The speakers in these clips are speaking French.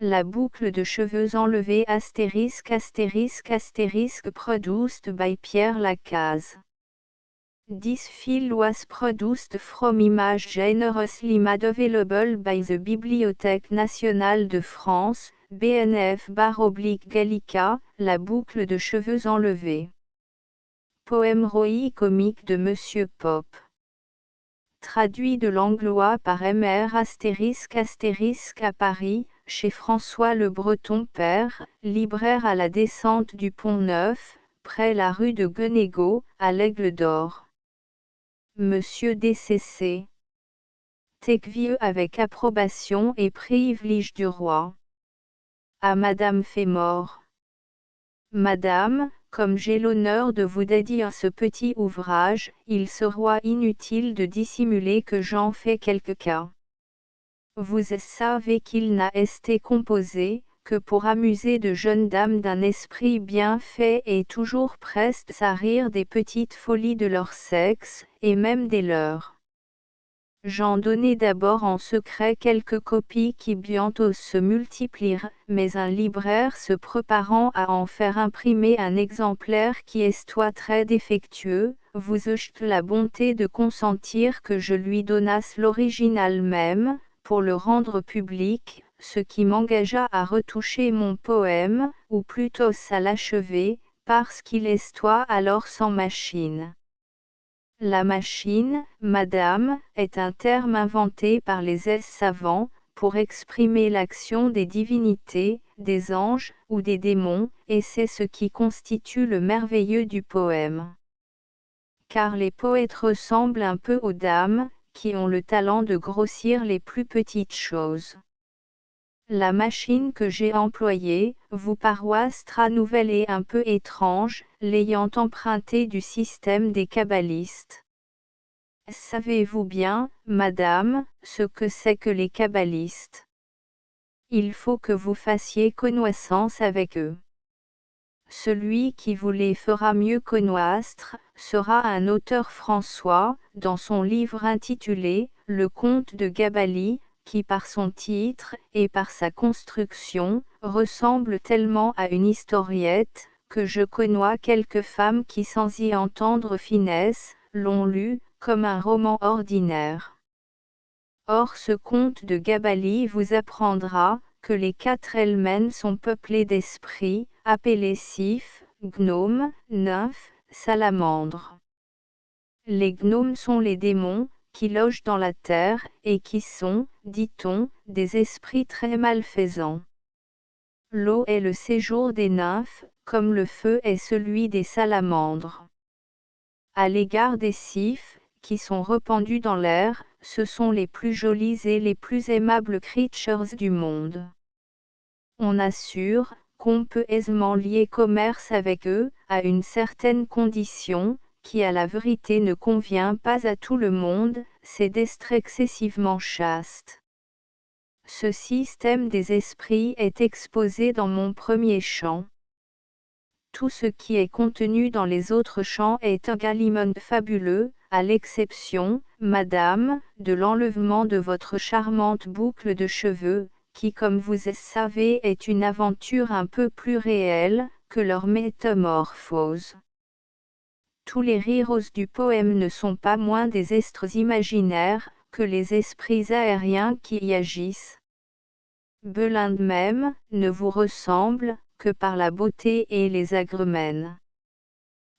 La boucle de cheveux enlevée *** produced by Pierre Lacaze. This file was produced from images generously made available by the Bibliothèque nationale de France, BNF/Gallica, la boucle de cheveux enlevée. Poème Roy comique de Monsieur Pop. Traduit de l'anglois par Mr à Paris, chez François Le Breton Père, libraire à la descente du Pont-Neuf, près la rue de Guenégaud, à l'Aigle d'Or. Monsieur DCC. Tecvieux avec approbation et privilège du roi. À Madame Fémore. Madame, comme j'ai l'honneur de vous dédier ce petit ouvrage, il sera inutile de dissimuler que j'en fais quelques cas. Vous savez qu'il n'a été composé, que pour amuser de jeunes dames d'un esprit bien fait et toujours prestes à rire des petites folies de leur sexe, et même des leurs. J'en donnai d'abord en secret quelques copies qui bientôt se multiplierent, mais un libraire se préparant à en faire imprimer un exemplaire qui est très défectueux, vous eûtes la bonté de consentir que je lui donnasse l'original même, pour le rendre public, ce qui m'engagea à retoucher mon poème, ou plutôt à l'achever, parce qu'il est alors sans machine. La machine, madame, est un terme inventé par les savants, pour exprimer l'action des divinités, des anges, ou des démons, et c'est ce qui constitue le merveilleux du poème. Car les poètes ressemblent un peu aux dames, qui ont le talent de grossir les plus petites choses. La machine que j'ai employée, vous paraîtra nouvelle et un peu étrange, l'ayant empruntée du système des kabbalistes. Savez-vous bien, madame, ce que c'est que les kabbalistes? Il faut que vous fassiez connaissance avec eux. Celui qui vous les fera mieux connaître, sera un auteur François, dans son livre intitulé « Le Conte de Gabali », qui par son titre, et par sa construction, ressemble tellement à une historiette, que je connais quelques femmes qui sans y entendre finesse, l'ont lu, comme un roman ordinaire. Or ce conte de Gabali vous apprendra, que les 4 Elmen sont peuplés d'esprits, appelés sylphes, gnomes, nymphes, salamandres. Les gnomes sont les démons, qui logent dans la terre, et qui sont, dit-on, des esprits très malfaisants. L'eau est le séjour des nymphes, comme le feu est celui des salamandres. À l'égard des sylphes, qui sont répandus dans l'air, ce sont les plus jolies et les plus aimables creatures du monde. On assure, qu'on peut aisément lier commerce avec eux, à une certaine condition, qui à la vérité ne convient pas à tout le monde, c'est d'être excessivement chaste. Ce système des esprits est exposé dans mon premier chant. Tout ce qui est contenu dans les autres chants est également fabuleux, à l'exception, madame, de l'enlèvement de votre charmante boucle de cheveux, qui comme vous savez est une aventure un peu plus réelle, que leur métamorphose. Tous les rires du poème ne sont pas moins des êtres imaginaires, que les esprits aériens qui y agissent. Belin même, ne vous ressemble, que par la beauté et les agremènes.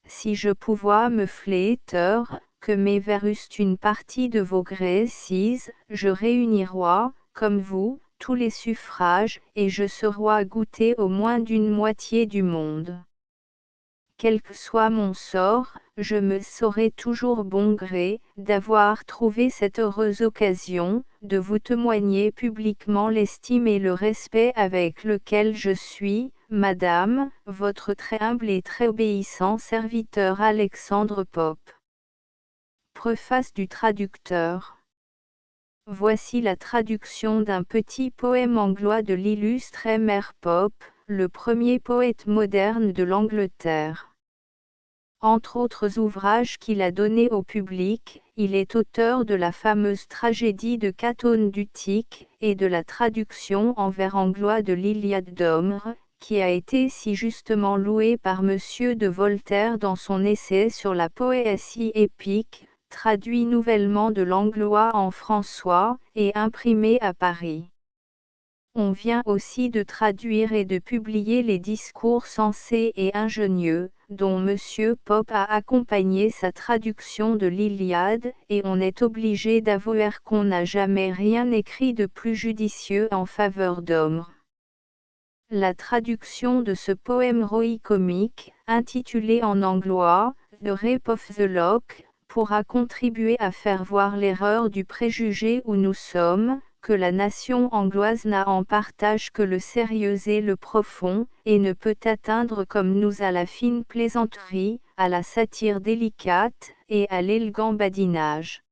Si je pouvais me flatter, que mes vers eussent une partie de vos grécies, je réunirais, comme vous, tous les suffrages, et je serais goûté au moins d'une moitié du monde. Quel que soit mon sort, je me saurai toujours bon gré, d'avoir trouvé cette heureuse occasion, de vous témoigner publiquement l'estime et le respect avec lequel je suis, madame, votre très humble et très obéissant serviteur Alexandre Pope. Préface du traducteur. Voici la traduction d'un petit poème anglois de l'illustre Mr. Pope, le premier poète moderne de l'Angleterre. Entre autres ouvrages qu'il a donnés au public, il est auteur de la fameuse tragédie de Caton d'Utique et de la traduction en vers anglois de l'Iliade d'Homère, qui a été si justement louée par Monsieur de Voltaire dans son essai sur la poésie épique, traduit nouvellement de l'anglois en françois et imprimé à Paris. On vient aussi de traduire et de publier les discours sensés et ingénieux, dont M. Pope a accompagné sa traduction de l'Iliade, et on est obligé d'avouer qu'on n'a jamais rien écrit de plus judicieux en faveur d'Homère. La traduction de ce poème comique, intitulé en anglois « The Rape of the Lock », pourra contribuer à faire voir l'erreur du préjugé où nous sommes, que la nation angloise n'a en partage que le sérieux et le profond, et ne peut atteindre comme nous à la fine plaisanterie, à la satire délicate, et à l'élégant badinage.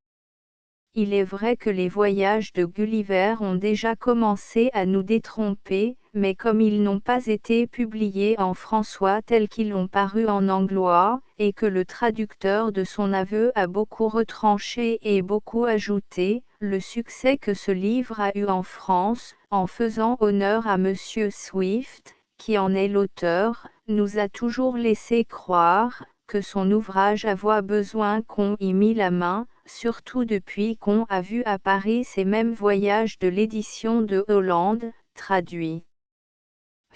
Il est vrai que les voyages de Gulliver ont déjà commencé à nous détromper, mais comme ils n'ont pas été publiés en françois tels qu'ils ont paru en anglois, et que le traducteur de son aveu a beaucoup retranché et beaucoup ajouté, le succès que ce livre a eu en France, en faisant honneur à Monsieur Swift, qui en est l'auteur, nous a toujours laissé croire que son ouvrage avait besoin qu'on y mît la main, surtout depuis qu'on a vu à Paris ces mêmes voyages de l'édition de Hollande, traduits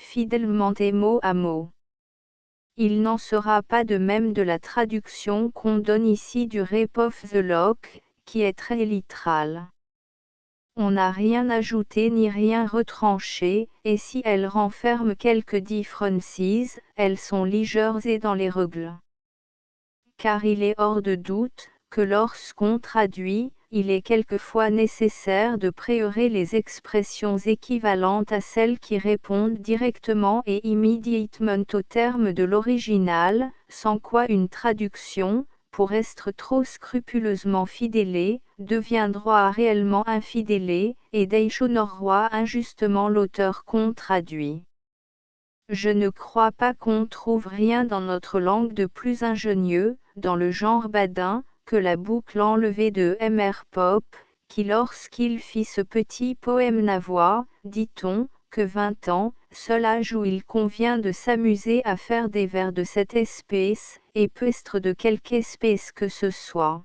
fidèlement et mot à mot. Il n'en sera pas de même de la traduction qu'on donne ici du Rape of the Lock, qui est très littérale. On n'a rien ajouté ni rien retranché, et si elles renferment quelques differences, elles sont légères et dans les règles. Car il est hors de doute, que lorsqu'on traduit, il est quelquefois nécessaire de préhérer les expressions équivalentes à celles qui répondent directement et immédiatement au terme de l'original, sans quoi une traduction, pour être trop scrupuleusement fidèle, deviendra réellement infidèle, et déshonorera injustement l'auteur qu'on traduit. Je ne crois pas qu'on trouve rien dans notre langue de plus ingénieux, dans le genre badin, que la boucle enlevée de M.R. Pope, qui lorsqu'il fit ce petit poème n'avait, dit-on, que 20 ans, seul âge où il convient de s'amuser à faire des vers de cette espèce, et peut être de quelque espèce que ce soit.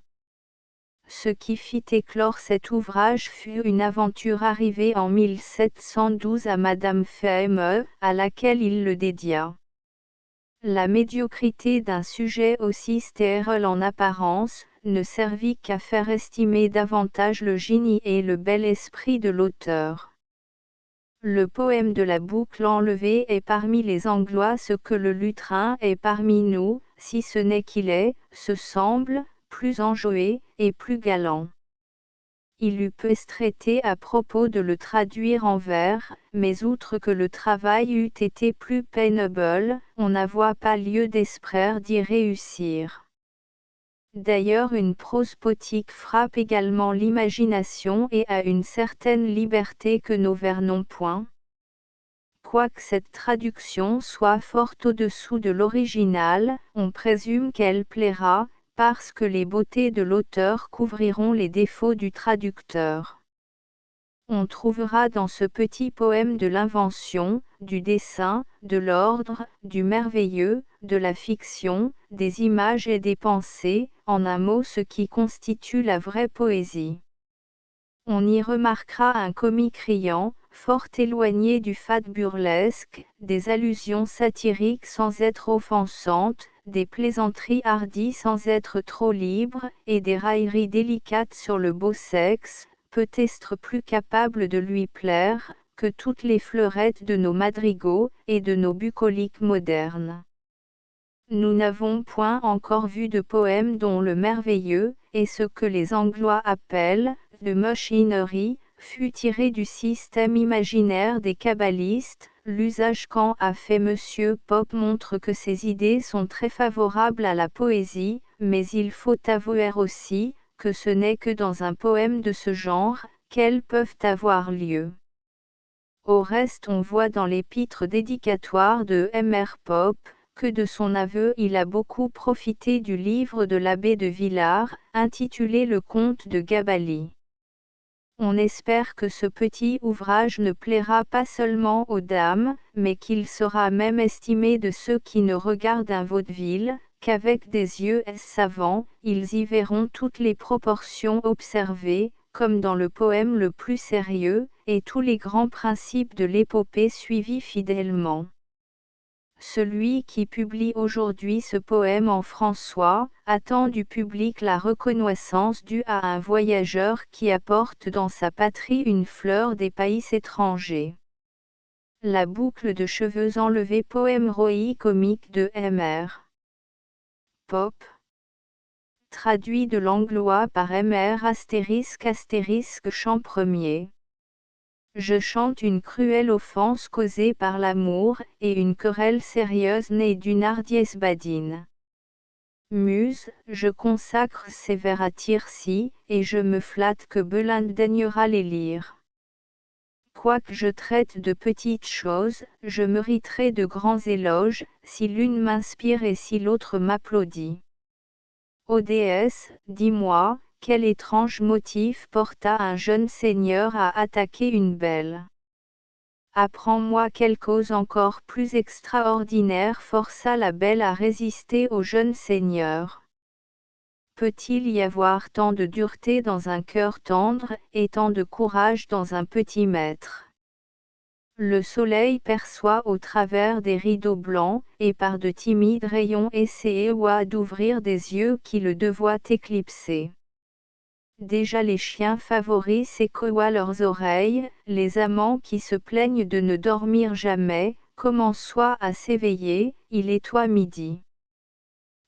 Ce qui fit éclore cet ouvrage fut une aventure arrivée en 1712 à Madame Femme, à laquelle il le dédia. La médiocrité d'un sujet aussi stérile en apparence, ne servit qu'à faire estimer davantage le génie et le bel esprit de l'auteur. Le poème de la boucle enlevée est parmi les Anglois ce que le lutrin est parmi nous, si ce n'est qu'il est, se semble, plus enjoué, et plus galant. Il eût pu être traité à propos de le traduire en vers, mais outre que le travail eût été plus pénible, on n'avait pas lieu d'espérer d'y réussir. D'ailleurs une prose poétique frappe également l'imagination et a une certaine liberté que nos vers n'ont point. Quoique cette traduction soit fort au-dessous de l'original, on présume qu'elle plaira, parce que les beautés de l'auteur couvriront les défauts du traducteur. On trouvera dans ce petit poème de l'invention, du dessin, de l'ordre, du merveilleux, de la fiction, des images et des pensées, en un mot ce qui constitue la vraie poésie. On y remarquera un comique riant, fort éloigné du fade burlesque, des allusions satiriques sans être offensantes, des plaisanteries hardies sans être trop libres, et des railleries délicates sur le beau sexe, peut-être plus capable de lui plaire, que toutes les fleurettes de nos madrigaux, et de nos bucoliques modernes. Nous n'avons point encore vu de poème dont le merveilleux, et ce que les Anglois appellent, de machinerie, fut tiré du système imaginaire des kabbalistes. L'usage qu'en a fait Monsieur Pope montre que ces idées sont très favorables à la poésie, mais il faut avouer aussi, que ce n'est que dans un poème de ce genre, qu'elles peuvent avoir lieu. Au reste on voit dans l'épître dédicatoire de M.R. Pope, que de son aveu il a beaucoup profité du livre de l'abbé de Villars, intitulé Le Comte de Gabalis. On espère que ce petit ouvrage ne plaira pas seulement aux dames, mais qu'il sera même estimé de ceux qui ne regardent un vaudeville, qu'avec des yeux savants, ils y verront toutes les proportions observées, comme dans le poème le plus sérieux, et tous les grands principes de l'épopée suivis fidèlement. Celui qui publie aujourd'hui ce poème en François, attend du public la reconnaissance due à un voyageur qui apporte dans sa patrie une fleur des pays étrangers. La boucle de cheveux enlevés. Poème Roï-comique de Mr. Pop. Traduit de l'anglois par Mr. Chant premier. Je chante une cruelle offense causée par l'amour, et une querelle sérieuse née d'une hardiesse badine. Muse, je consacre ces vers à Tircis, et je me flatte que Belinde daignera les lire. Quoique je traite de petites choses, je mériterai de grands éloges, si l'une m'inspire et si l'autre m'applaudit. Ô déesse, dis-moi, quel étrange motif porta un jeune seigneur à attaquer une belle? Apprends-moi quelle cause encore plus extraordinaire força la belle à résister au jeune seigneur. Peut-il y avoir tant de dureté dans un cœur tendre, et tant de courage dans un petit maître? Le soleil perçoit au travers des rideaux blancs, et par de timides rayons essaie d'ouvrir des yeux qui le devoient éclipser. Déjà les chiens favoris secouent leurs oreilles, les amants qui se plaignent de ne dormir jamais, commencent soit à s'éveiller, il est midi.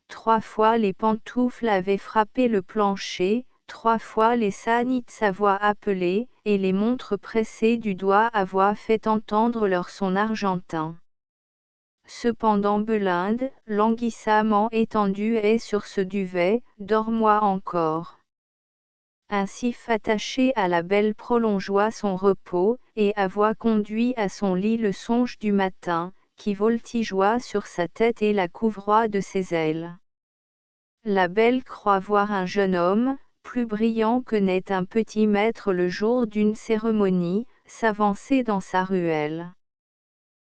3 fois les pantoufles avaient frappé le plancher, 3 fois les sanites sa voix appelée, et les montres pressées du doigt avaient fait entendre leur son argentin. Cependant Belinde, languissamment étendue est sur ce duvet, dors-moi encore. Ainsi attaché à la belle prolongea son repos, et avoit conduit à son lit le songe du matin, qui voltigeoit sur sa tête et la couvroie de ses ailes. La belle croit voir un jeune homme, plus brillant que n'est un petit maître le jour d'une cérémonie, s'avancer dans sa ruelle.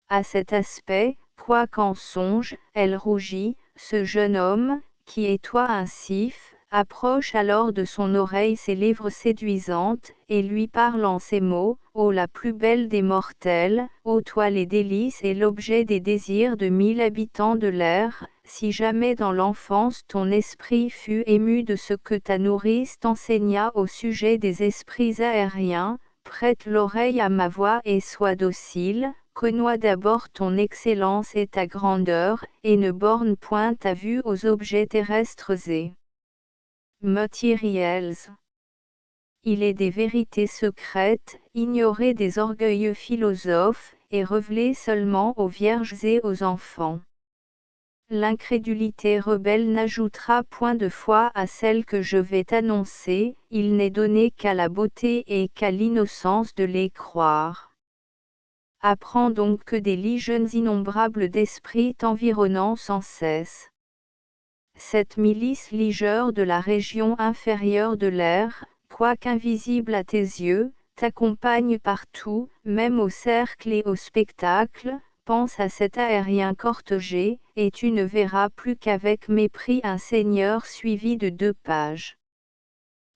À cet aspect, quoiqu'en songe, elle rougit, ce jeune homme, qui est un sif, approche alors de son oreille ses lèvres séduisantes, et lui parle en ces mots: ô la plus belle des mortelles, ô toi les délices et l'objet des désirs de 1000 habitants de l'air, si jamais dans l'enfance ton esprit fut ému de ce que ta nourrice t'enseigna au sujet des esprits aériens, prête l'oreille à ma voix et sois docile. Connais d'abord ton excellence et ta grandeur, et ne borne point ta vue aux objets terrestres et matériels. Il est des vérités secrètes, ignorées des orgueilleux philosophes, et révélées seulement aux vierges et aux enfants. L'incrédulité rebelle n'ajoutera point de foi à celle que je vais t'annoncer, il n'est donné qu'à la beauté et qu'à l'innocence de les croire. Apprends donc que des légions innombrables d'esprits t'environnant sans cesse. Cette milice ligeur de la région inférieure de l'air, quoiqu'invisible à tes yeux, t'accompagne partout, même au cercle et au spectacle. Pense à cet aérien cortégé, et tu ne verras plus qu'avec mépris un seigneur suivi de 2 pages.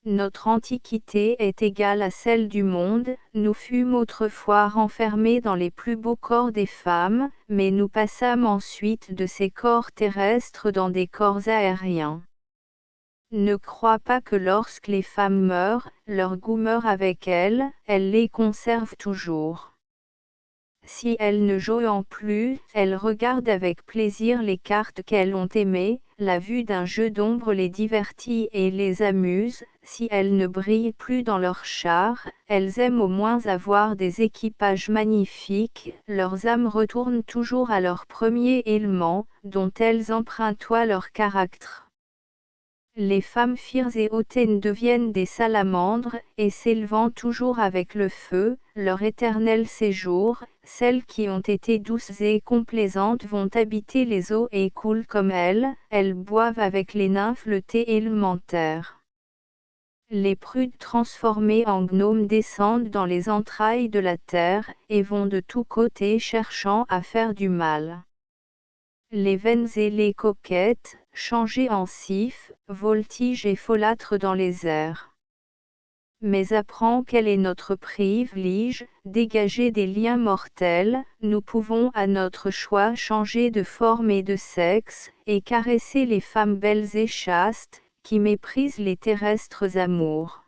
Notre antiquité est égale à celle du monde, nous fûmes autrefois renfermés dans les plus beaux corps des femmes, mais nous passâmes ensuite de ces corps terrestres dans des corps aériens. Ne crois pas que lorsque les femmes meurent, leur goût meurt avec elles, elles les conservent toujours. Si elles ne jouent plus, elles regardent avec plaisir les cartes qu'elles ont aimées, la vue d'un jeu d'ombre les divertit et les amuse. Si elles ne brillent plus dans leurs chars, elles aiment au moins avoir des équipages magnifiques, leurs âmes retournent toujours à leur premier élément, dont elles empruntent leur caractère. Les femmes fières et hautaines deviennent des salamandres, et s'élevant toujours avec le feu, leur éternel séjour, celles qui ont été douces et complaisantes vont habiter les eaux et coulent comme elles boivent avec les nymphes le thé élémentaire. Les prudes transformées en gnomes descendent dans les entrailles de la terre, et vont de tous côtés cherchant à faire du mal. Les vaines et les coquettes, changées en sylphes, voltigent et folâtrent dans les airs. Mais apprends quel est notre privilège, dégagé des liens mortels, nous pouvons à notre choix changer de forme et de sexe, et caresser les femmes belles et chastes, qui méprisent les terrestres amours.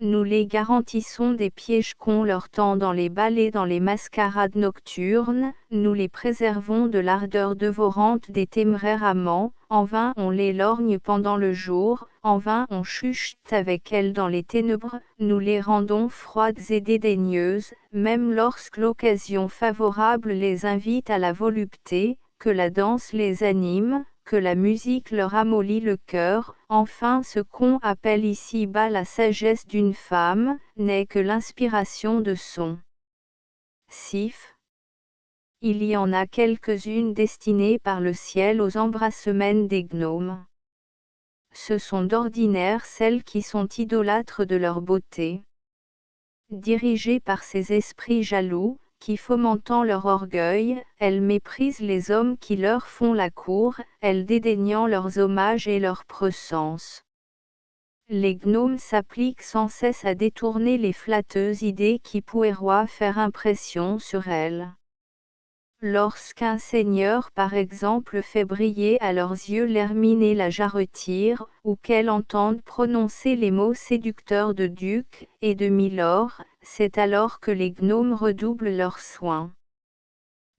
Nous les garantissons des pièges qu'on leur tend dans les bals et dans les mascarades nocturnes, nous les préservons de l'ardeur dévorante des téméraires amants, en vain on les lorgne pendant le jour, en vain on chuchote avec elles dans les ténèbres, nous les rendons froides et dédaigneuses, même lorsque l'occasion favorable les invite à la volupté, que la danse les anime, que la musique leur amollit le cœur, enfin ce qu'on appelle ici-bas la sagesse d'une femme, n'est que l'inspiration de son sif. Il y en a quelques-unes destinées par le ciel aux embrassements des gnomes. Ce sont d'ordinaire celles qui sont idolâtres de leur beauté. Dirigées par ces esprits jaloux, qui fomentant leur orgueil, elles méprisent les hommes qui leur font la cour, elles dédaignant leurs hommages et leur présence. Les gnomes s'appliquent sans cesse à détourner les flatteuses idées qui pourraient faire impression sur elles. Lorsqu'un seigneur par exemple fait briller à leurs yeux l'hermine et la jarretière, ou qu'elles entendent prononcer les mots séducteurs de duc et de milord, c'est alors que les gnomes redoublent leurs soins.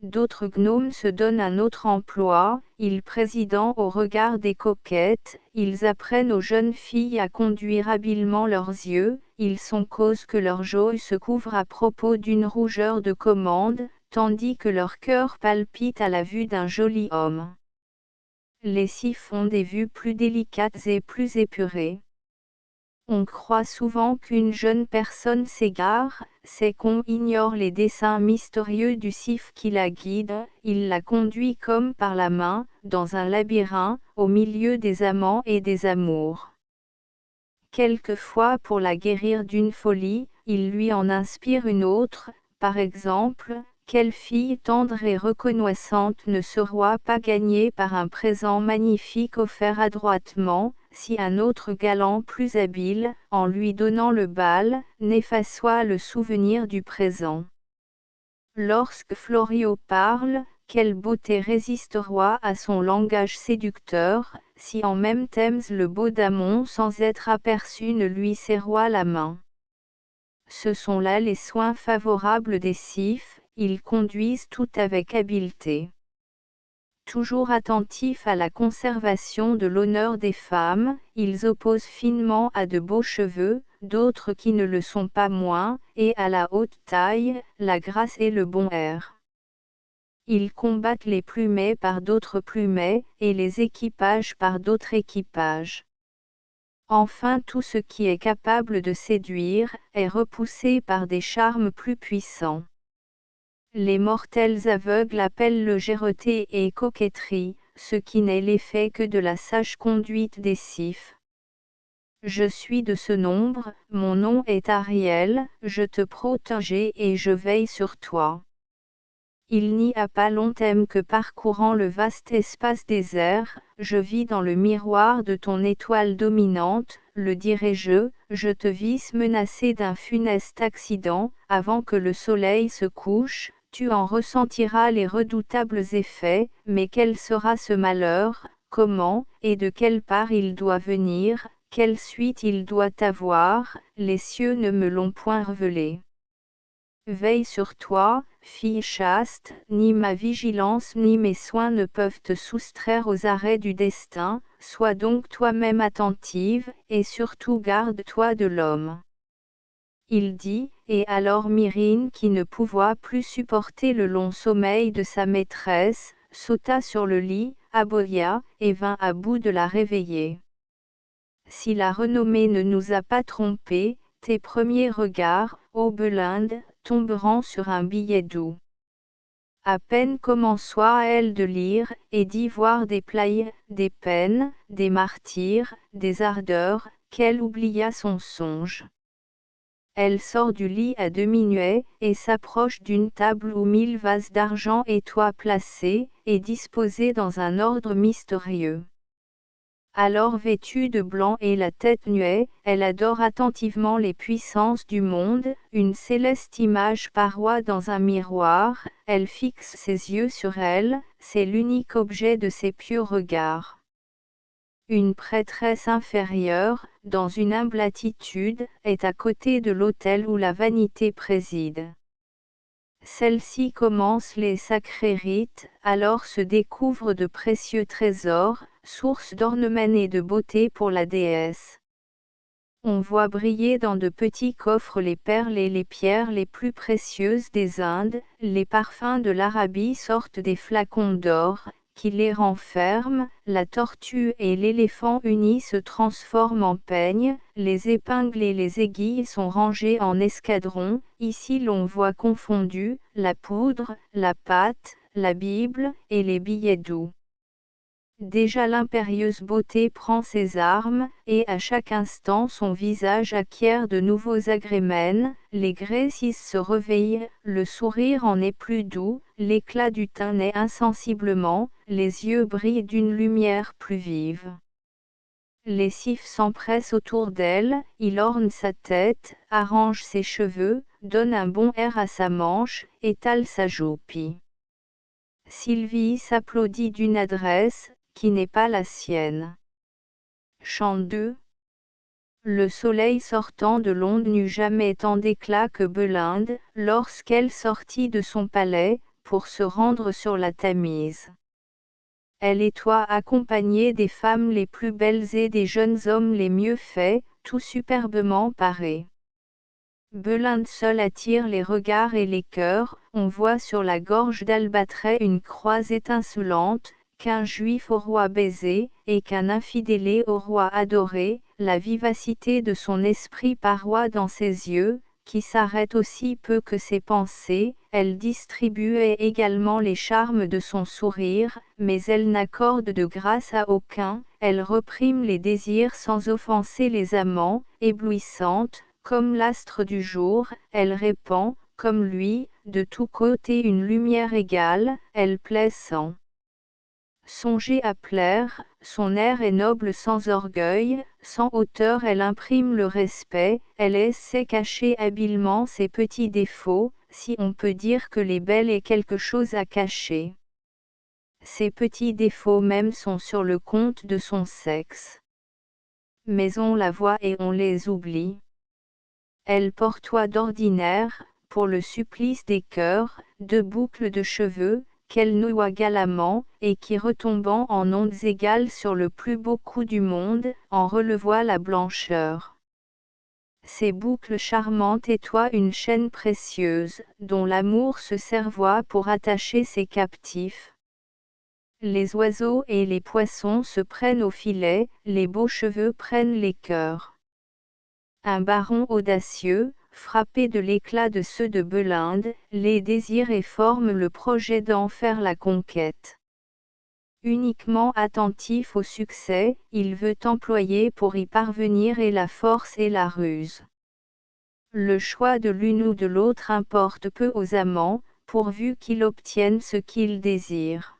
D'autres gnomes se donnent un autre emploi, ils président au regard des coquettes, ils apprennent aux jeunes filles à conduire habilement leurs yeux, ils sont cause que leur joie se couvre à propos d'une rougeur de commande, tandis que leur cœur palpite à la vue d'un joli homme. Les sylphes font des vues plus délicates et plus épurées. On croit souvent qu'une jeune personne s'égare, c'est qu'on ignore les desseins mystérieux du sylphe qui la guide, il la conduit comme par la main, dans un labyrinthe, au milieu des amants et des amours. Quelquefois pour la guérir d'une folie, il lui en inspire une autre, par exemple, quelle fille tendre et reconnaissante ne sera pas gagnée par un présent magnifique offert adroitement, si un autre galant plus habile, en lui donnant le bal, n'effaçoit le souvenir du présent. Lorsque Florio parle, quelle beauté résistera à son langage séducteur, si en même temps le beau Damon sans être aperçu ne lui serroit la main. Ce sont là les soins favorables des sylphes, ils conduisent tout avec habileté. Toujours attentifs à la conservation de l'honneur des femmes, ils opposent finement à de beaux cheveux, d'autres qui ne le sont pas moins, et à la haute taille, la grâce et le bon air. Ils combattent les plumets par d'autres plumets, et les équipages par d'autres équipages. Enfin tout ce qui est capable de séduire, est repoussé par des charmes plus puissants. Les mortels aveugles appellent légèreté et coquetterie, ce qui n'est l'effet que de la sage conduite des sylphes. Je suis de ce nombre, mon nom est Ariel, je te protège et je veille sur toi. Il n'y a pas longtemps que parcourant le vaste espace désert, je vis dans le miroir de ton étoile dominante, le dirai-je, je te vis menacé d'un funeste accident, avant que le soleil se couche, tu en ressentiras les redoutables effets, mais quel sera ce malheur, comment, et de quelle part il doit venir, quelle suite il doit avoir, les cieux ne me l'ont point révélé. Veille sur toi, fille chaste, ni ma vigilance ni mes soins ne peuvent te soustraire aux arrêts du destin, sois donc toi-même attentive, et surtout garde-toi de l'homme. Il dit, et alors Myrrhine qui ne pouvait plus supporter le long sommeil de sa maîtresse, sauta sur le lit, aboya, et vint à bout de la réveiller. Si la renommée ne nous a pas trompés, tes premiers regards, ô Belinde, tomberont sur un billet doux. À peine commençoit-elle de lire, et d'y voir des plaisirs, des peines, des martyrs, des ardeurs, qu'elle oublia son songe. Elle sort du lit à demi-nuée, et s'approche d'une table où 1000 vases d'argent étoient placés, et disposés dans un ordre mystérieux. Alors vêtue de blanc et la tête nuée, elle adore attentivement les puissances du monde, une céleste image paroie dans un miroir, elle fixe ses yeux sur elle, c'est l'unique objet de ses pieux regards. Une prêtresse inférieure, dans une humble attitude, est à côté de l'autel où la vanité préside. Celle-ci commence les sacrés rites, alors se découvrent de précieux trésors, source d'ornements et de beauté pour la déesse. On voit briller dans de petits coffres les perles et les pierres les plus précieuses des Indes, les parfums de l'Arabie sortent des flacons d'or, qui les renferment, la tortue et l'éléphant unis se transforment en peignes, les épingles et les aiguilles sont rangées en escadrons, ici l'on voit confondus, la poudre, la pâte, la Bible, et les billets doux. Déjà l'impérieuse beauté prend ses armes, et à chaque instant son visage acquiert de nouveaux agréments, les grès se réveillent, le sourire en est plus doux, l'éclat du teint naît insensiblement, les yeux brillent d'une lumière plus vive. Les cifs s'empressent autour d'elle, il orne sa tête, arrange ses cheveux, donne un bon air à sa manche, étale sa joupie. Sylvie s'applaudit d'une adresse, qui n'est pas la sienne. Chant 2. Le soleil sortant de l'onde n'eut jamais tant d'éclat que Belinde, lorsqu'elle sortit de son palais, pour se rendre sur la Tamise. Elle était accompagnée des femmes les plus belles et des jeunes hommes les mieux faits, tout superbement parés. Belinde seule attire les regards et les cœurs, on voit sur la gorge d'Albatret une croix étincelante, qu'un juif au roi baisé, et qu'un infidèle au roi adoré, la vivacité de son esprit paroie dans ses yeux, qui s'arrêtent aussi peu que ses pensées, elle distribuait également les charmes de son sourire, mais elle n'accorde de grâce à aucun, elle reprime les désirs sans offenser les amants, éblouissante, comme l'astre du jour, elle répand, comme lui, de tous côtés une lumière égale, elle plaît sans songer à plaire, son air est noble sans orgueil, sans hauteur elle imprime le respect, elle sait cacher habilement ses petits défauts, si on peut dire que les belles aient quelque chose à cacher. Ces petits défauts même sont sur le compte de son sexe. Mais on la voit et on les oublie. Elle portoit d'ordinaire, pour le supplice des cœurs, 2 boucles de cheveux, qu'elle noua galamment, et qui retombant en ondes égales sur le plus beau cou du monde, en relevoient la blancheur. Ces boucles charmantes étoient une chaîne précieuse, dont l'amour se servoit pour attacher ses captifs. Les oiseaux et les poissons se prennent au filet, les beaux cheveux prennent les cœurs. Un baron audacieux, frappé de l'éclat de ceux de Belinde, les désire et forme le projet d'en faire la conquête. Uniquement attentif au succès, il veut employer pour y parvenir et la force et la ruse. Le choix de l'une ou de l'autre importe peu aux amants, pourvu qu'ils obtiennent ce qu'ils désirent.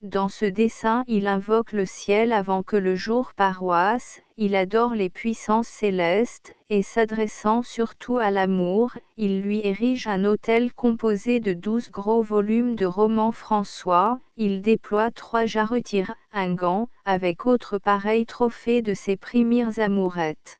Dans ce dessein il invoque le ciel avant que le jour paroisse, il adore les puissances célestes, et s'adressant surtout à l'amour, il lui érige un autel composé de 12 gros volumes de romans François, il déploie 3 jarretières, un gant, avec autres pareils trophées de ses premières amourettes.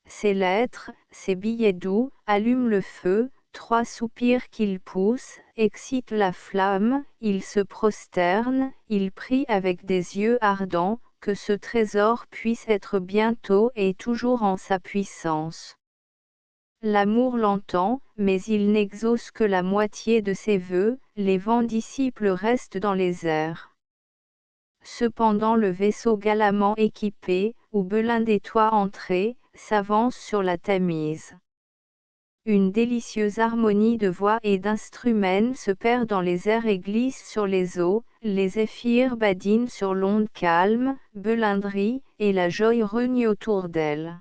Ses lettres, ses billets doux, allument le feu, 3 soupirs qu'il pousse, excitent la flamme, il se prosterne, il prie avec des yeux ardents, que ce trésor puisse être bientôt et toujours en sa puissance. L'amour l'entend, mais il n'exauce que la moitié de ses vœux, les vents disciples restent dans les airs. Cependant le vaisseau galamment équipé, où Belinde et toi entrés, s'avance sur la Tamise. Une délicieuse harmonie de voix et d'instruments se perd dans les airs et glisse sur les eaux, les zéphyrs badinent sur l'onde calme, Belindry, et la joie rogne autour d'elle.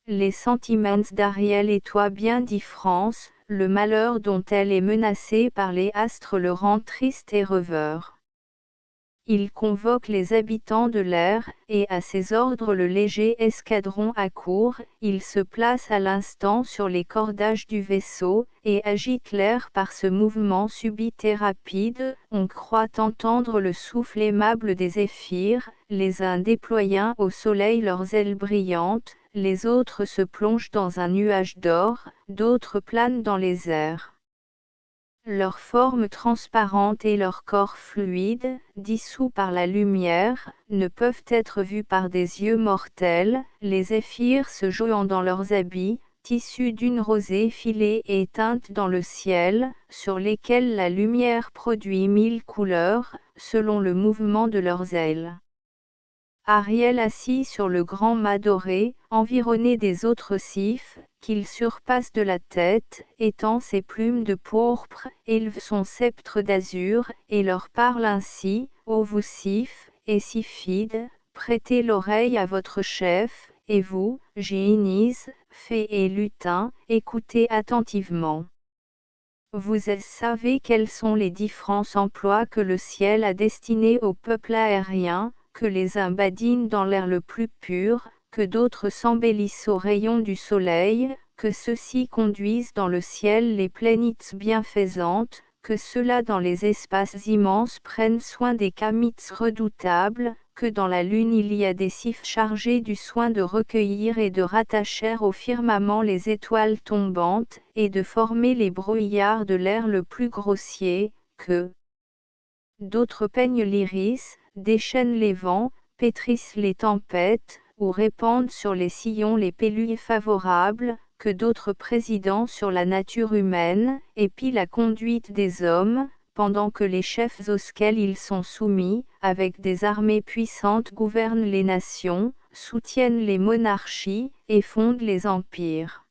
Les sentiments d'Ariel et toi bien dit France, le malheur dont elle est menacée par les astres le rend triste et rêveur. Il convoque les habitants de l'air, et à ses ordres le léger escadron accourt, il se place à l'instant sur les cordages du vaisseau, et agite l'air par ce mouvement subit et rapide, on croit entendre le souffle aimable des zéphyrs, les uns déployant au soleil leurs ailes brillantes, les autres se plongent dans un nuage d'or, d'autres planent dans les airs. Leur forme transparente et leur corps fluide, dissous par la lumière, ne peuvent être vus par des yeux mortels, les zéphyrs se jouant dans leurs habits, tissus d'une rosée filée et teinte dans le ciel, sur lesquels la lumière produit 1000 couleurs, selon le mouvement de leurs ailes. Ariel assis sur le grand mât doré, environné des autres sifs, qu'il surpasse de la tête, étend ses plumes de pourpre, élève son sceptre d'azur, et leur parle ainsi, ô vous sifs, et siphides, prêtez l'oreille à votre chef, et vous, génies, fées et lutins, écoutez attentivement. Vous savez quels sont les différents emplois que le ciel a destinés au peuple aérien, que les uns badinent dans l'air le plus pur, que d'autres s'embellissent aux rayons du soleil, que ceux-ci conduisent dans le ciel les plénites bienfaisantes, que ceux-là dans les espaces immenses prennent soin des kamites redoutables, que dans la lune il y a des sifs chargés du soin de recueillir et de rattacher au firmament les étoiles tombantes, et de former les brouillards de l'air le plus grossier, que d'autres peignent l'iris, déchaînent les vents, pétrissent les tempêtes, ou répandent sur les sillons les pellules favorables, que d'autres présidents sur la nature humaine, épient la conduite des hommes, pendant que les chefs auxquels ils sont soumis, avec des armées puissantes gouvernent les nations, soutiennent les monarchies, et fondent les empires.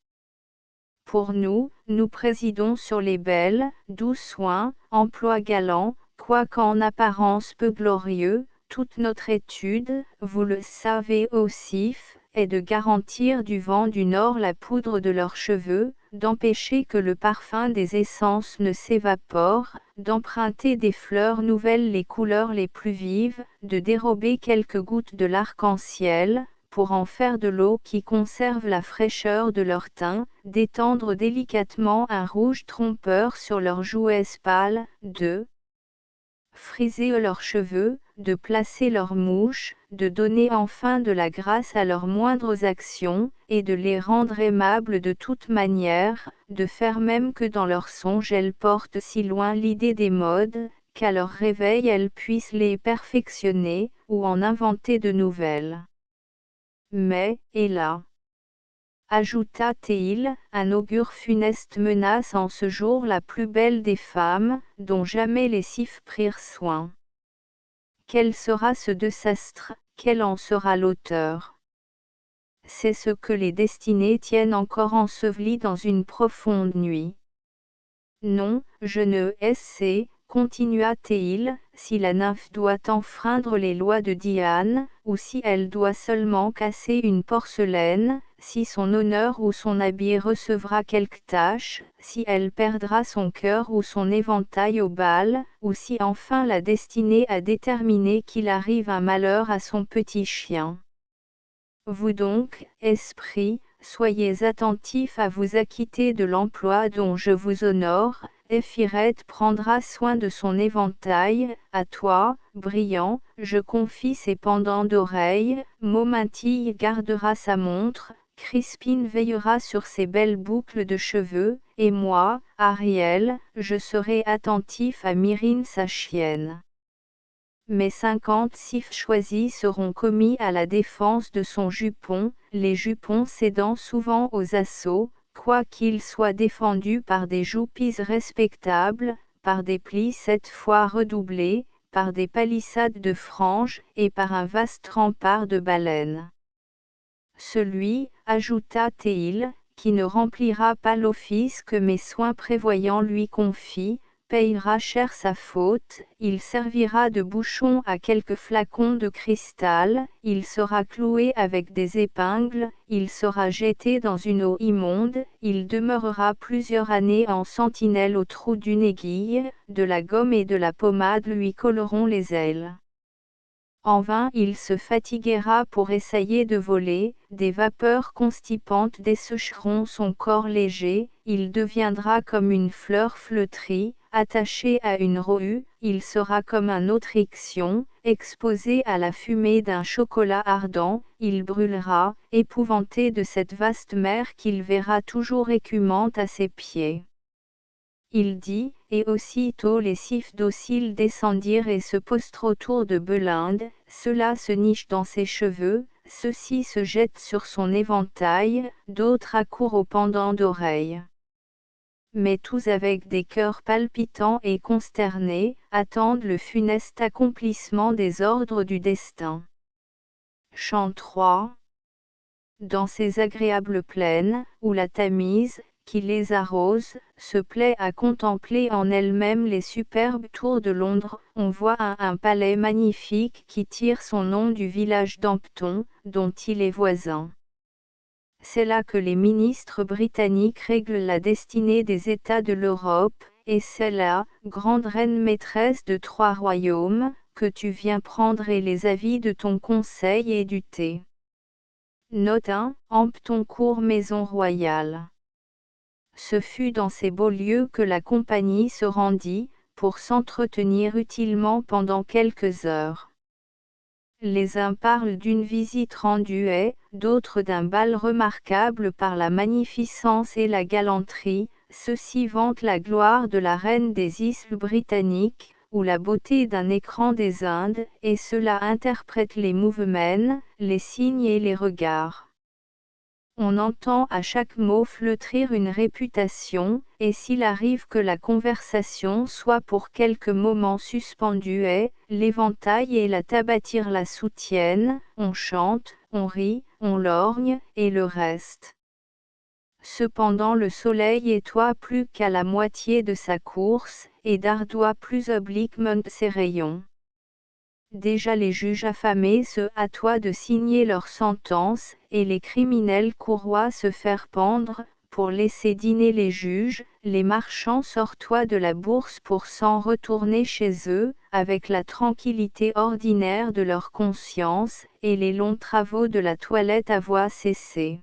Pour nous, nous présidons sur les belles, doux soins, emplois galants, quoiqu'en apparence peu glorieux, toute notre étude, vous le savez aussi, est de garantir du vent du nord la poudre de leurs cheveux, d'empêcher que le parfum des essences ne s'évapore, d'emprunter des fleurs nouvelles les couleurs les plus vives, de dérober quelques gouttes de l'arc-en-ciel, pour en faire de l'eau qui conserve la fraîcheur de leur teint, d'étendre délicatement un rouge trompeur sur leurs joues pâles, de friser leurs cheveux, de placer leurs mouches, de donner enfin de la grâce à leurs moindres actions, et de les rendre aimables de toute manière, de faire même que dans leurs songes elles portent si loin l'idée des modes, qu'à leur réveil elles puissent les perfectionner, ou en inventer de nouvelles. Mais, hélas, ajouta-t-il, un augure funeste menace en ce jour la plus belle des femmes, dont jamais les sifs prirent soin. Quel sera ce désastre, quel en sera l'auteur? C'est ce que les destinées tiennent encore enseveli dans une profonde nuit. Non, je ne sais, continua-t-il, si la nymphe doit enfreindre les lois de Diane, ou si elle doit seulement casser une porcelaine, si son honneur ou son habit recevra quelque tâche, si elle perdra son cœur ou son éventail au bal, ou si enfin la destinée a déterminé qu'il arrive un malheur à son petit chien. Vous donc, esprit, soyez attentifs à vous acquitter de l'emploi dont je vous honore, Éphirette prendra soin de son éventail, à toi, Brillant, je confie ses pendants d'oreilles, Momentille gardera sa montre, Crispine veillera sur ses belles boucles de cheveux, et moi, Ariel, je serai attentif à Myrrhine sa chienne. Mes 50 sifs choisis seront commis à la défense de son jupon, les jupons cédant souvent aux assauts, quoiqu'ils soient défendus par des joupis respectables, par des plis 7 fois redoublés, par des palissades de franges, et par un vaste rempart de baleines. Celui, ajouta-t-il, qui ne remplira pas l'office que mes soins prévoyants lui confient, payera cher sa faute, il servira de bouchon à quelques flacons de cristal, il sera cloué avec des épingles, il sera jeté dans une eau immonde, il demeurera plusieurs années en sentinelle au trou d'une aiguille, de la gomme et de la pommade lui colleront les ailes. En vain il se fatiguera pour essayer de voler, des vapeurs constipantes dessécheront son corps léger, il deviendra comme une fleur flétrie, attaché à une roue, il sera comme un autre ixion, exposé à la fumée d'un chocolat ardent, il brûlera, épouvanté de cette vaste mer qu'il verra toujours écumante à ses pieds. Il dit, et aussitôt les sifs dociles descendirent et se postent autour de Belinde, ceux-là se nichent dans ses cheveux, ceux-ci se jettent sur son éventail, d'autres accourent au pendant d'oreilles. Mais tous avec des cœurs palpitants et consternés, attendent le funeste accomplissement des ordres du destin. Chant 3. Dans ces agréables plaines, où la Tamise, qui les arrose, se plaît à contempler en elle-même les superbes tours de Londres, on voit un palais magnifique qui tire son nom du village d'Hampton, dont il est voisin. C'est là que les ministres britanniques règlent la destinée des États de l'Europe, et c'est là, grande reine maîtresse de 3 royaumes, que tu viens prendre les avis de ton conseil et du thé. Note 1, Hampton Court Maison Royale. Ce fut dans ces beaux lieux que la compagnie se rendit, pour s'entretenir utilement pendant quelques heures. Les uns parlent d'une visite rendue et, d'autres d'un bal remarquable par la magnificence et la galanterie, ceux-ci vantent la gloire de la reine des îles britanniques, ou la beauté d'un écran des Indes, et ceux-là interprètent les mouvements, les signes et les regards. On entend à chaque mot flétrir une réputation, et s'il arrive que la conversation soit pour quelques moments suspendue et, l'éventail et la tabatière la soutiennent, on chante, on rit, on lorgne, et le reste. Cependant le soleil étoie plus qu'à la moitié de sa course, et d'ardois plus obliquement ses rayons. Déjà les juges affamés se hâtoient de signer leur sentence, et les criminels courroient se faire pendre, pour laisser dîner les juges, les marchands sortoient de la bourse pour s'en retourner chez eux, avec la tranquillité ordinaire de leur conscience, et les longs travaux de la toilette avoient cessé.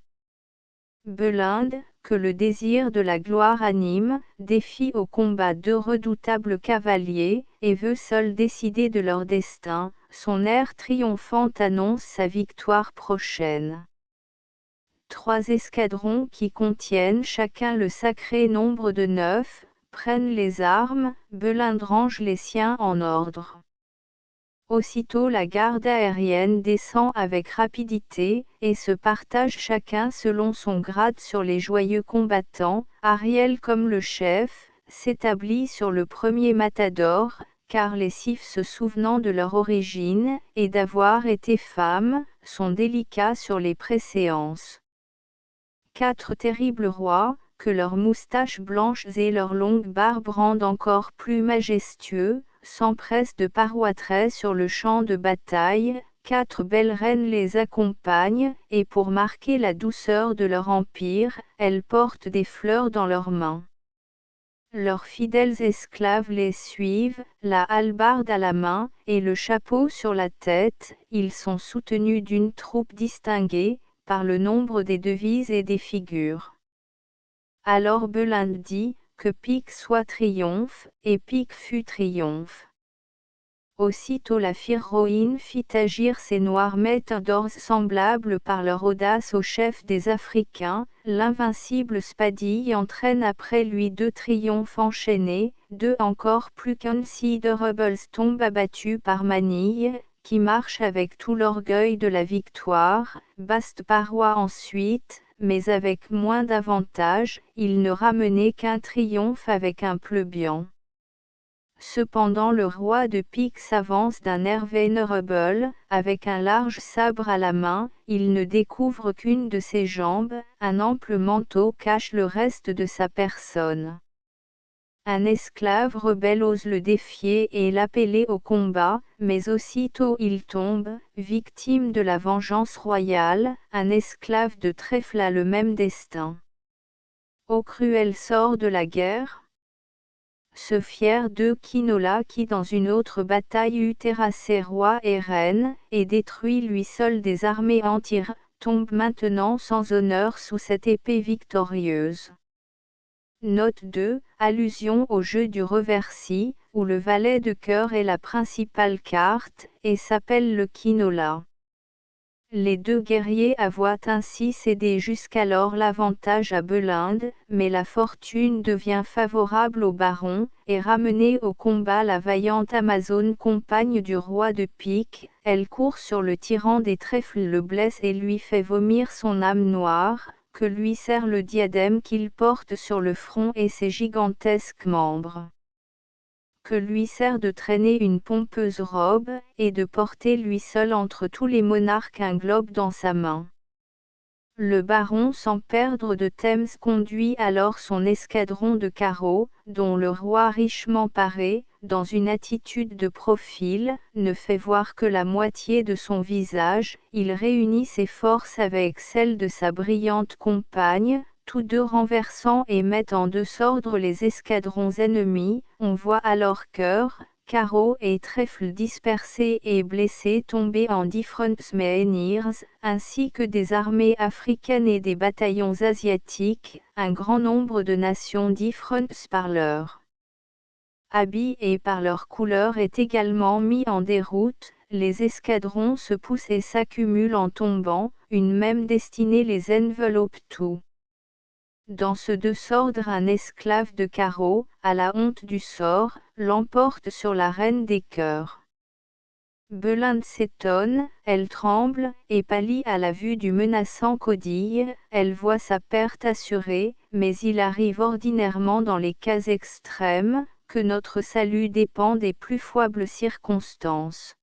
Belinde, que le désir de la gloire anime, défie au combat 2 redoutables cavaliers, et veut seul décider de leur destin, son air triomphant annonce sa victoire prochaine. 3 escadrons qui contiennent chacun le sacré nombre de 9, prennent les armes, Belinde range les siens en ordre. Aussitôt la garde aérienne descend avec rapidité, et se partage chacun selon son grade sur les joyeux combattants. Ariel comme le chef, s'établit sur le premier matador, car les sifs se souvenant de leur origine, et d'avoir été femmes, sont délicats sur les préséances. 4 terribles rois, que leurs moustaches blanches et leurs longues barbes rendent encore plus majestueux, s'empressent de paroîtrer sur le champ de bataille, 4 belles reines les accompagnent, et pour marquer la douceur de leur empire, elles portent des fleurs dans leurs mains. Leurs fidèles esclaves les suivent, la hallebarde à la main, et le chapeau sur la tête, ils sont soutenus d'une troupe distinguée, par le nombre des devises et des figures. Alors Belinde dit, que Pique soit triomphe, et Pique fut triomphe. Aussitôt la Firroïne fit agir ses noirs maîtres d'or semblables par leur audace au chef des Africains, l'invincible Spadille entraîne après lui 2 triomphes enchaînés, 2 encore plus considerables tombent abattus par Manille, qui marche avec tout l'orgueil de la victoire, Baste Parois ensuite, mais avec moins d'avantage, il ne ramenait qu'un triomphe avec un pleubian. Cependant le roi de pique s'avance d'un air vénérable, avec un large sabre à la main, il ne découvre qu'une de ses jambes, un ample manteau cache le reste de sa personne. Un esclave rebelle ose le défier et l'appeler au combat, mais aussitôt il tombe, victime de la vengeance royale, un esclave de trèfle a le même destin. Ô cruel sort de la guerre! Ce fier de Quinola qui dans une autre bataille eut terrassé roi et reine, et détruit lui seul des armées entières, tombe maintenant sans honneur sous cette épée victorieuse. Note 2, allusion au jeu du reversi, où le valet de cœur est la principale carte, et s'appelle le Quinola. Les deux guerriers avoient ainsi cédé jusqu'alors l'avantage à Belinde, mais la fortune devient favorable au baron, et ramenée au combat la vaillante Amazone compagne du roi de pique, elle court sur le tyran des trèfles, le blesse et lui fait vomir son âme noire, que lui sert le diadème qu'il porte sur le front et ses gigantesques membres. Que lui sert de traîner une pompeuse robe, et de porter lui seul entre tous les monarques un globe dans sa main. Le baron sans perdre de Thames conduit alors son escadron de carreaux, dont le roi richement paré, dans une attitude de profil, ne fait voir que la moitié de son visage, il réunit ses forces avec celles de sa brillante compagne, tous deux renversant et mettant en désordre les escadrons ennemis, on voit alors cœurs, carreaux et trèfles dispersés et blessés tomber en different menhirs, ainsi que des armées africaines et des bataillons asiatiques, un grand nombre de nations différentes par leur habit et par leur couleur est également mis en déroute, les escadrons se poussent et s'accumulent en tombant, une même destinée les enveloppe tout. Dans ce désordre un esclave de carreau, à la honte du sort, l'emporte sur la reine des cœurs. Belinde s'étonne, elle tremble, et pâlit à la vue du menaçant caudille, elle voit sa perte assurée, mais il arrive ordinairement dans les cas extrêmes, que notre salut dépend des plus foibles circonstances.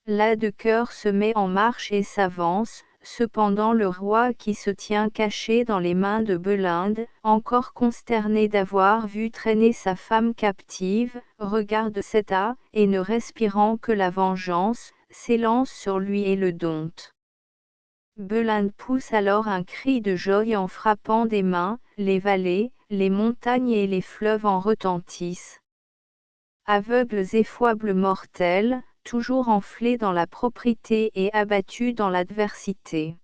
Là de cœur se met en marche et s'avance, cependant le roi qui se tient caché dans les mains de Belinde, encore consterné d'avoir vu traîner sa femme captive, regarde cet as, et ne respirant que la vengeance, s'élance sur lui et le dompte. Belinde pousse alors un cri de joie en frappant des mains, les vallées, les montagnes et les fleuves en retentissent. Aveugles et foibles mortels, toujours enflés dans la propriété et abattus dans l'adversité.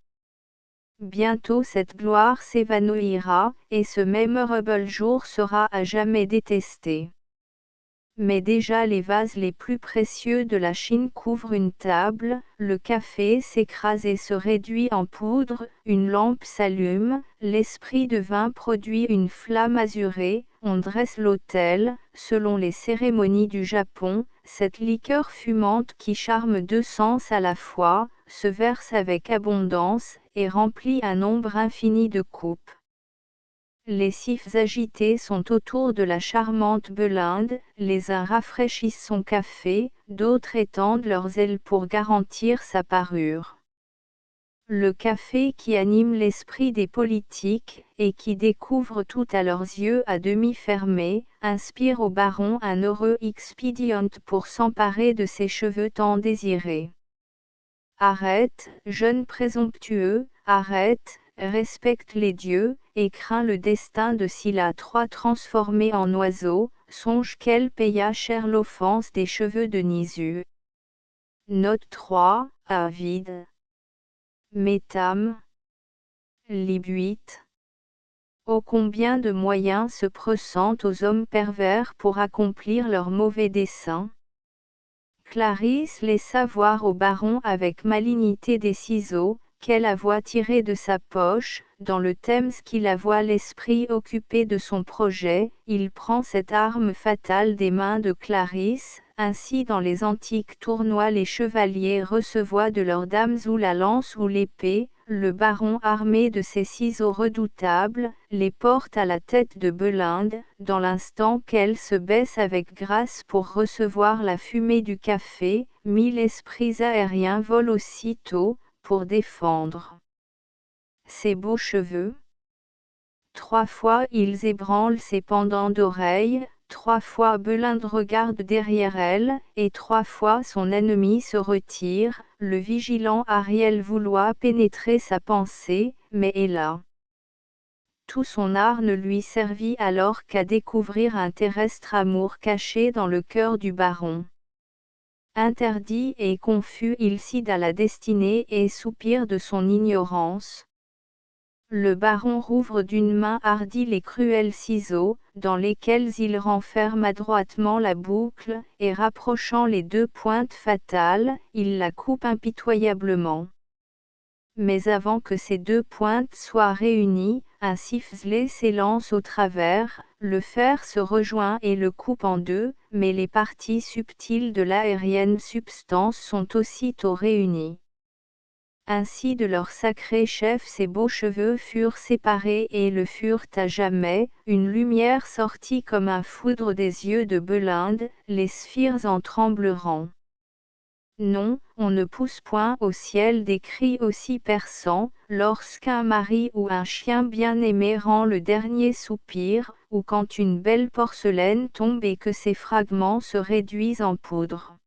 Bientôt cette gloire s'évanouira, et ce mémorable jour sera à jamais détesté. Mais déjà les vases les plus précieux de la Chine couvrent une table, le café s'écrase et se réduit en poudre, une lampe s'allume, l'esprit de vin produit une flamme azurée, on dresse l'autel, selon les cérémonies du Japon, cette liqueur fumante qui charme deux sens à la fois, se verse avec abondance, et remplit un nombre infini de coupes. Les sifs agités sont autour de la charmante Belinde, les uns rafraîchissent son café, d'autres étendent leurs ailes pour garantir sa parure. Le café qui anime l'esprit des politiques, et qui découvre tout à leurs yeux à demi fermés, inspire au baron un heureux expédient pour s'emparer de ses cheveux tant désirés. Arrête, jeune présomptueux, arrête, respecte les dieux, et crains le destin de Scylla III transformé en oiseau, songe qu'elle paya cher l'offense des cheveux de Nisu. Note 3, Avide. Métham. Lib 8. Ô combien de moyens se pressentent aux hommes pervers pour accomplir leurs mauvais desseins. Clarisse laissa voir au baron avec malignité des ciseaux, qu'elle avoit tirés de sa poche, dans le Thames qu'il avoit l'esprit occupé de son projet, il prend cette arme fatale des mains de Clarisse, ainsi dans les antiques tournois les chevaliers recevoient de leurs dames ou la lance ou l'épée, le baron armé de ses ciseaux redoutables, les porte à la tête de Belinde, dans l'instant qu'elle se baisse avec grâce pour recevoir la fumée du café, 1000 esprits aériens volent aussitôt, pour défendre ses beaux cheveux. 3 fois ils ébranlent ses pendants d'oreilles, 3 fois Belinde regarde derrière elle, et 3 fois son ennemi se retire, le vigilant Ariel vouloir pénétrer sa pensée, mais hélas. Tout son art ne lui servit alors qu'à découvrir un terrestre amour caché dans le cœur du baron. Interdit et confus il cède à la destinée et soupire de son ignorance. Le baron rouvre d'une main hardie les cruels ciseaux, dans lesquels il renferme adroitement la boucle, et rapprochant les 2 pointes fatales, il la coupe impitoyablement. Mais avant que ces 2 pointes soient réunies, un sifflet s'élance au travers, le fer se rejoint et le coupe en 2, mais les parties subtiles de l'aérienne substance sont aussitôt réunies. Ainsi de leur sacré chef ses beaux cheveux furent séparés et le furent à jamais, une lumière sortit comme un foudre des yeux de Belinde, les sphères en trembleront. Non, on ne pousse point au ciel des cris aussi perçants, lorsqu'un mari ou un chien bien-aimé rend le dernier soupir, ou quand une belle porcelaine tombe et que ses fragments se réduisent en poudre.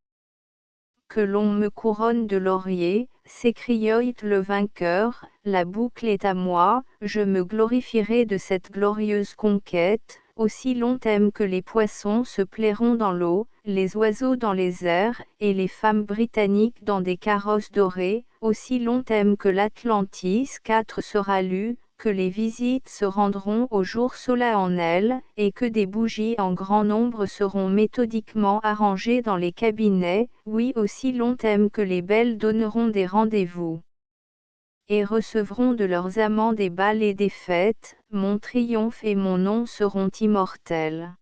Que l'on me couronne de laurier, s'écriait le vainqueur, la boucle est à moi, je me glorifierai de cette glorieuse conquête, aussi longtemps que les poissons se plairont dans l'eau, les oiseaux dans les airs, et les femmes britanniques dans des carrosses dorés, aussi longtemps que l'Atlantis 4 sera lue, que les visites se rendront au jour solennel, et que des bougies en grand nombre seront méthodiquement arrangées dans les cabinets, oui aussi longtemps que les belles donneront des rendez-vous et recevront de leurs amants des bals et des fêtes, mon triomphe et mon nom seront immortels.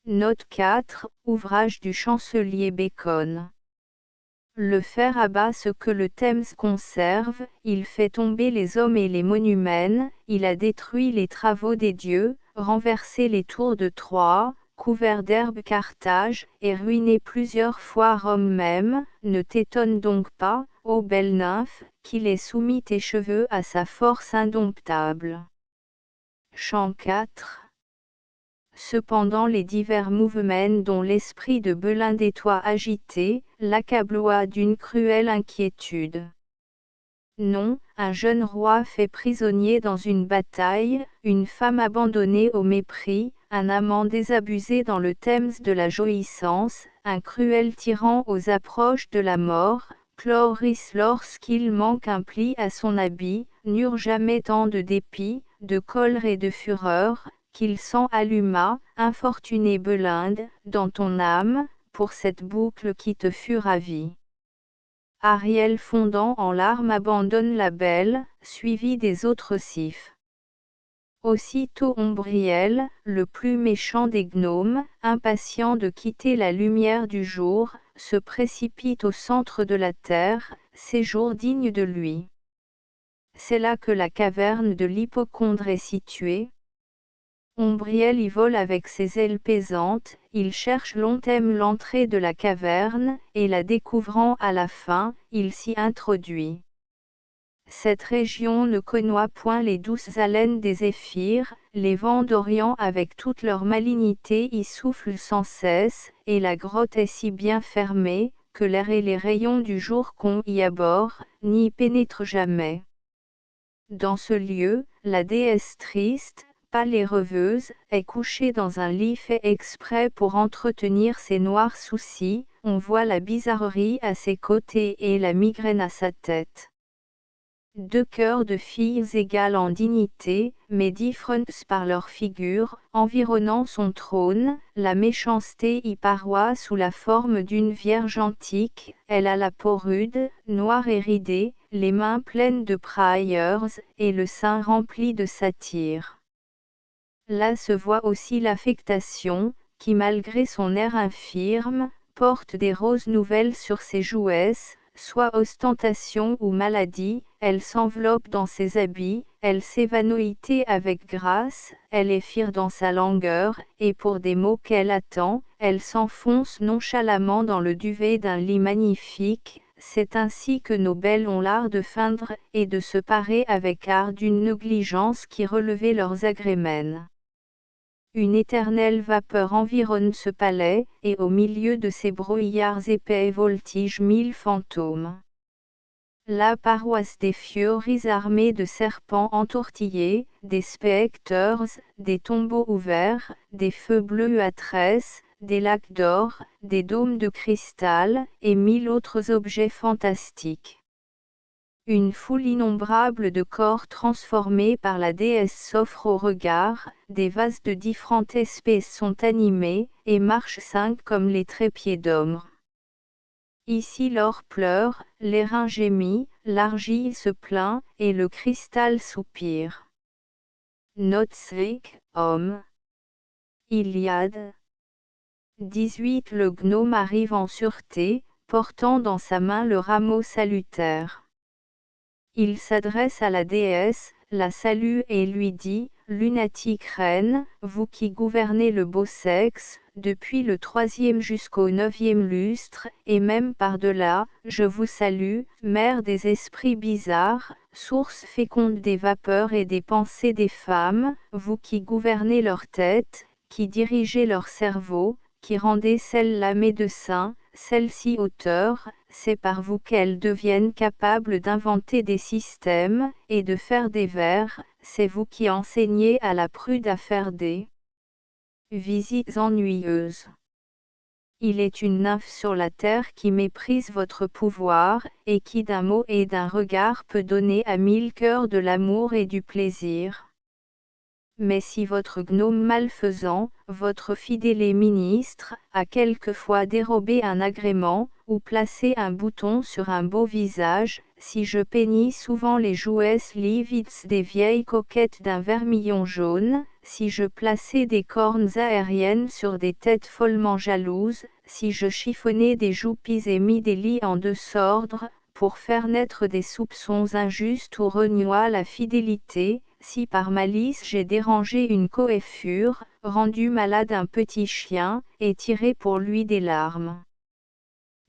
Note 4, ouvrage du chancelier Bacon. Le fer abat ce que le Thames conserve, il fait tomber les hommes et les monuments, il a détruit les travaux des dieux, renversé les tours de Troie, couvert d'herbe Carthage, et ruiné plusieurs fois Rome même, ne t'étonne donc pas, ô belle nymphe, qu'il ait soumis tes cheveux à sa force indomptable. Chant 4. Cependant les divers mouvements dont l'esprit de Belinde était agité, l'accabloient d'une cruelle inquiétude. Non, un jeune roi fait prisonnier dans une bataille, une femme abandonnée au mépris, un amant désabusé dans le Thames de la jouissance, un cruel tyran aux approches de la mort, Chloris lorsqu'il manque un pli à son habit, n'eurent jamais tant de dépit, de colère et de fureur, qu'il s'en alluma, infortuné Belinde, dans ton âme, pour cette boucle qui te fut ravie. Ariel fondant en larmes abandonne la belle, suivi des autres sifs. Aussitôt Ombriel, le plus méchant des gnomes, impatient de quitter la lumière du jour, se précipite au centre de la terre, séjour digne de lui. C'est là que la caverne de l'hypocondre est située. Ombriel y vole avec ses ailes pesantes, il cherche longtemps l'entrée de la caverne, et la découvrant à la fin, il s'y introduit. Cette région ne connaît point les douces haleines des zéphyrs, les vents d'Orient avec toute leur malignité y soufflent sans cesse, et la grotte est si bien fermée, que l'air et les rayons du jour qu'on y aborde, n'y pénètrent jamais. Dans ce lieu, la déesse triste, pâle et rêveuse, est couchée dans un lit fait exprès pour entretenir ses noirs soucis, on voit la bizarrerie à ses côtés et la migraine à sa tête. 2 cœurs de filles égales en dignité, mais différentes par leur figure, environnant son trône, la méchanceté y paroît sous la forme d'une vierge antique, elle a la peau rude, noire et ridée, les mains pleines de prailleurs, et le sein rempli de satire. Là se voit aussi l'affectation, qui malgré son air infirme, porte des roses nouvelles sur ses jouesses, soit ostentation ou maladie, elle s'enveloppe dans ses habits, elle s'évanouit avec grâce, elle effire dans sa langueur, et pour des mots qu'elle attend, elle s'enfonce nonchalamment dans le duvet d'un lit magnifique. C'est ainsi que nos belles ont l'art de feindre et de se parer avec art d'une négligence qui relevait leurs agréments. Une éternelle vapeur environne ce palais, et au milieu de ces brouillards épais voltigent 1000 fantômes. La paroisse des fioris armés de serpents entortillés, des spectres, des tombeaux ouverts, des feux bleus à tresses, des lacs d'or, des dômes de cristal, et 1000 autres objets fantastiques. Une foule innombrable de corps transformés par la déesse s'offre au regard, des vases de différentes espèces sont animés, et marchent 5 comme les trépieds d'hommes. Ici l'or pleure, l'airain gémit, l'argile se plaint, et le cristal soupire. Notzvik, homme. Iliade. 18 Le gnome arrive en sûreté, portant dans sa main le rameau salutaire. Il s'adresse à la déesse, la salue et lui dit, « Lunatique reine, vous qui gouvernez le beau sexe, depuis le 3e jusqu'au 9e lustre, et même par-delà, je vous salue, mère des esprits bizarres, source féconde des vapeurs et des pensées des femmes, vous qui gouvernez leur tête, qui dirigez leur cerveau, qui rendez celle-là médecin, celle-ci auteur, c'est par vous qu'elles deviennent capables d'inventer des systèmes, et de faire des vers, c'est vous qui enseignez à la prude à faire des visites ennuyeuses. Il est une nymphe sur la terre qui méprise votre pouvoir, et qui d'un mot et d'un regard peut donner à 1000 cœurs de l'amour et du plaisir. Mais si votre gnome malfaisant, votre fidèle ministre, a quelquefois dérobé un agrément, ou placé un bouton sur un beau visage, si je peignis souvent les jouesses livides des vieilles coquettes d'un vermillon jaune, si je plaçais des cornes aériennes sur des têtes follement jalouses, si je chiffonnais des joupies et mis des lits en désordre, pour faire naître des soupçons injustes ou renier la fidélité, si par malice j'ai dérangé une coiffure, rendu malade un petit chien, et tiré pour lui des larmes.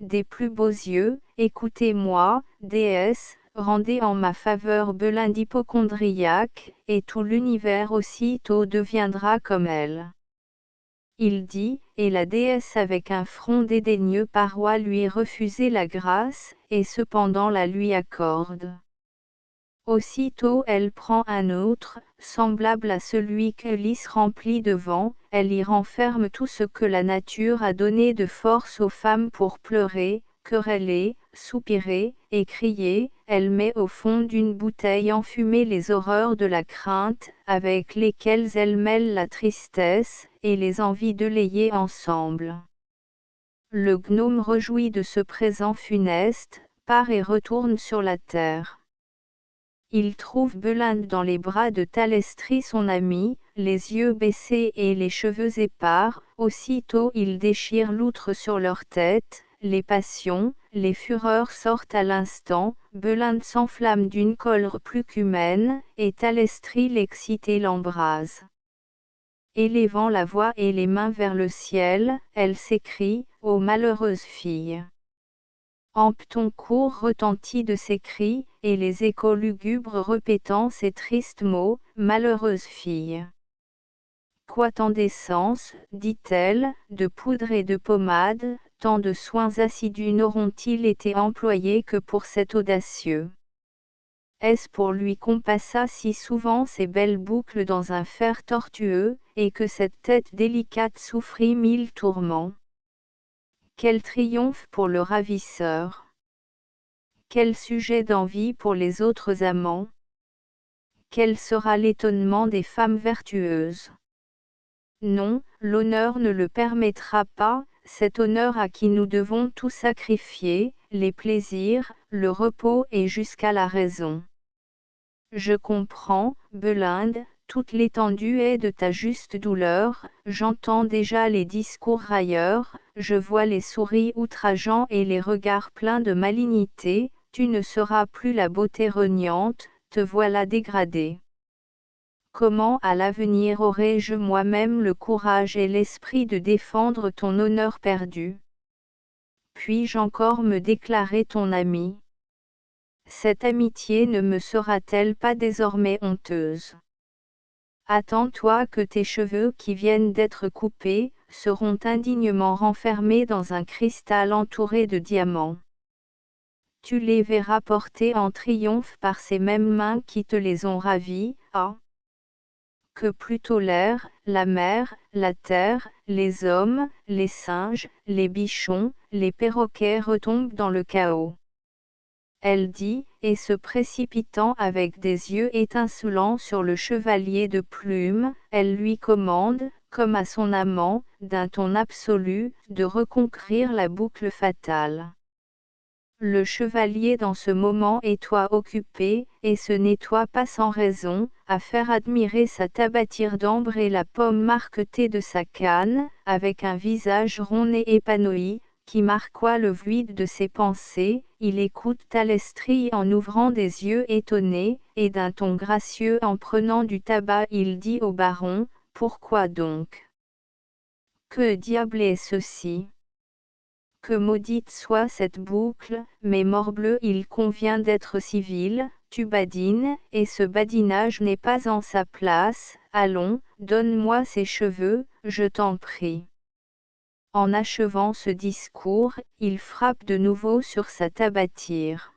Des plus beaux yeux, écoutez-moi, déesse, rendez en ma faveur Belin d'hypocondriaque, et tout l'univers aussitôt deviendra comme elle. Il dit, et la déesse avec un front dédaigneux parois lui refuser la grâce, et cependant la lui accorde. Aussitôt elle prend un autre, semblable à celui que lys remplit de vent, elle y renferme tout ce que la nature a donné de force aux femmes pour pleurer, quereller, soupirer, et crier, elle met au fond d'une bouteille enfumée les horreurs de la crainte, avec lesquelles elle mêle la tristesse, et les envies de layer ensemble. Le gnome rejoui de ce présent funeste, part et retourne sur la terre. Il trouve Belinde dans les bras de Thalestri son ami, les yeux baissés et les cheveux épars, aussitôt il déchire l'outre sur leur tête, les passions, les fureurs sortent à l'instant, Belinde s'enflamme d'une colère plus qu'humaine, et Thalestri l'excité l'embrase. Élevant la voix et les mains vers le ciel, elle s'écrie, « Ô malheureuse fille !» Hampton Court retentit de ses cris, et les échos lugubres répétant ces tristes mots, « Malheureuse fille !» Quoi tant d'essence, dit-elle, de poudre et de pommade, tant de soins assidus n'auront-ils été employés que pour cet audacieux? Est-ce pour lui qu'on passa si souvent ces belles boucles dans un fer tortueux, et que cette tête délicate souffrit 1000 tourments? Quel triomphe pour le ravisseur! Quel sujet d'envie pour les autres amants! Quel sera l'étonnement des femmes vertueuses! Non, l'honneur ne le permettra pas, cet honneur à qui nous devons tout sacrifier, les plaisirs, le repos et jusqu'à la raison. Je comprends, Belinde, toute l'étendue est de ta juste douleur, j'entends déjà les discours railleurs, je vois les souris outrageants et les regards pleins de malignité, tu ne seras plus la beauté régnante, te voilà dégradé. Comment à l'avenir aurai-je moi-même le courage et l'esprit de défendre ton honneur perdu? Puis-je encore me déclarer ton ami? Cette amitié ne me sera-t-elle pas désormais honteuse? Attends-toi que tes cheveux qui viennent d'être coupés, seront indignement renfermés dans un cristal entouré de diamants. Tu les verras portés en triomphe par ces mêmes mains qui te les ont ravis, que plutôt l'air, la mer, la terre, les hommes, les singes, les bichons, les perroquets retombent dans le chaos. Elle dit, et se précipitant avec des yeux étincelants sur le chevalier de plume, elle lui commande, comme à son amant, d'un ton absolu, de reconquérir la boucle fatale. Le chevalier dans ce moment est toi occupé, et ce n'est toi pas sans raison, à faire admirer sa tabatière d'ambre et la pomme marquetée de sa canne, avec un visage rond et épanoui, qui marqua le vide de ses pensées. Il écoute Talestri en ouvrant des yeux étonnés, et d'un ton gracieux en prenant du tabac il dit au baron, « Pourquoi donc? Que diable est ceci? Que maudite soit cette boucle, mais morbleu il convient d'être civil, tu badines, et ce badinage n'est pas en sa place, allons, donne-moi ces cheveux, je t'en prie. » En achevant ce discours, il frappe de nouveau sur sa tabatière.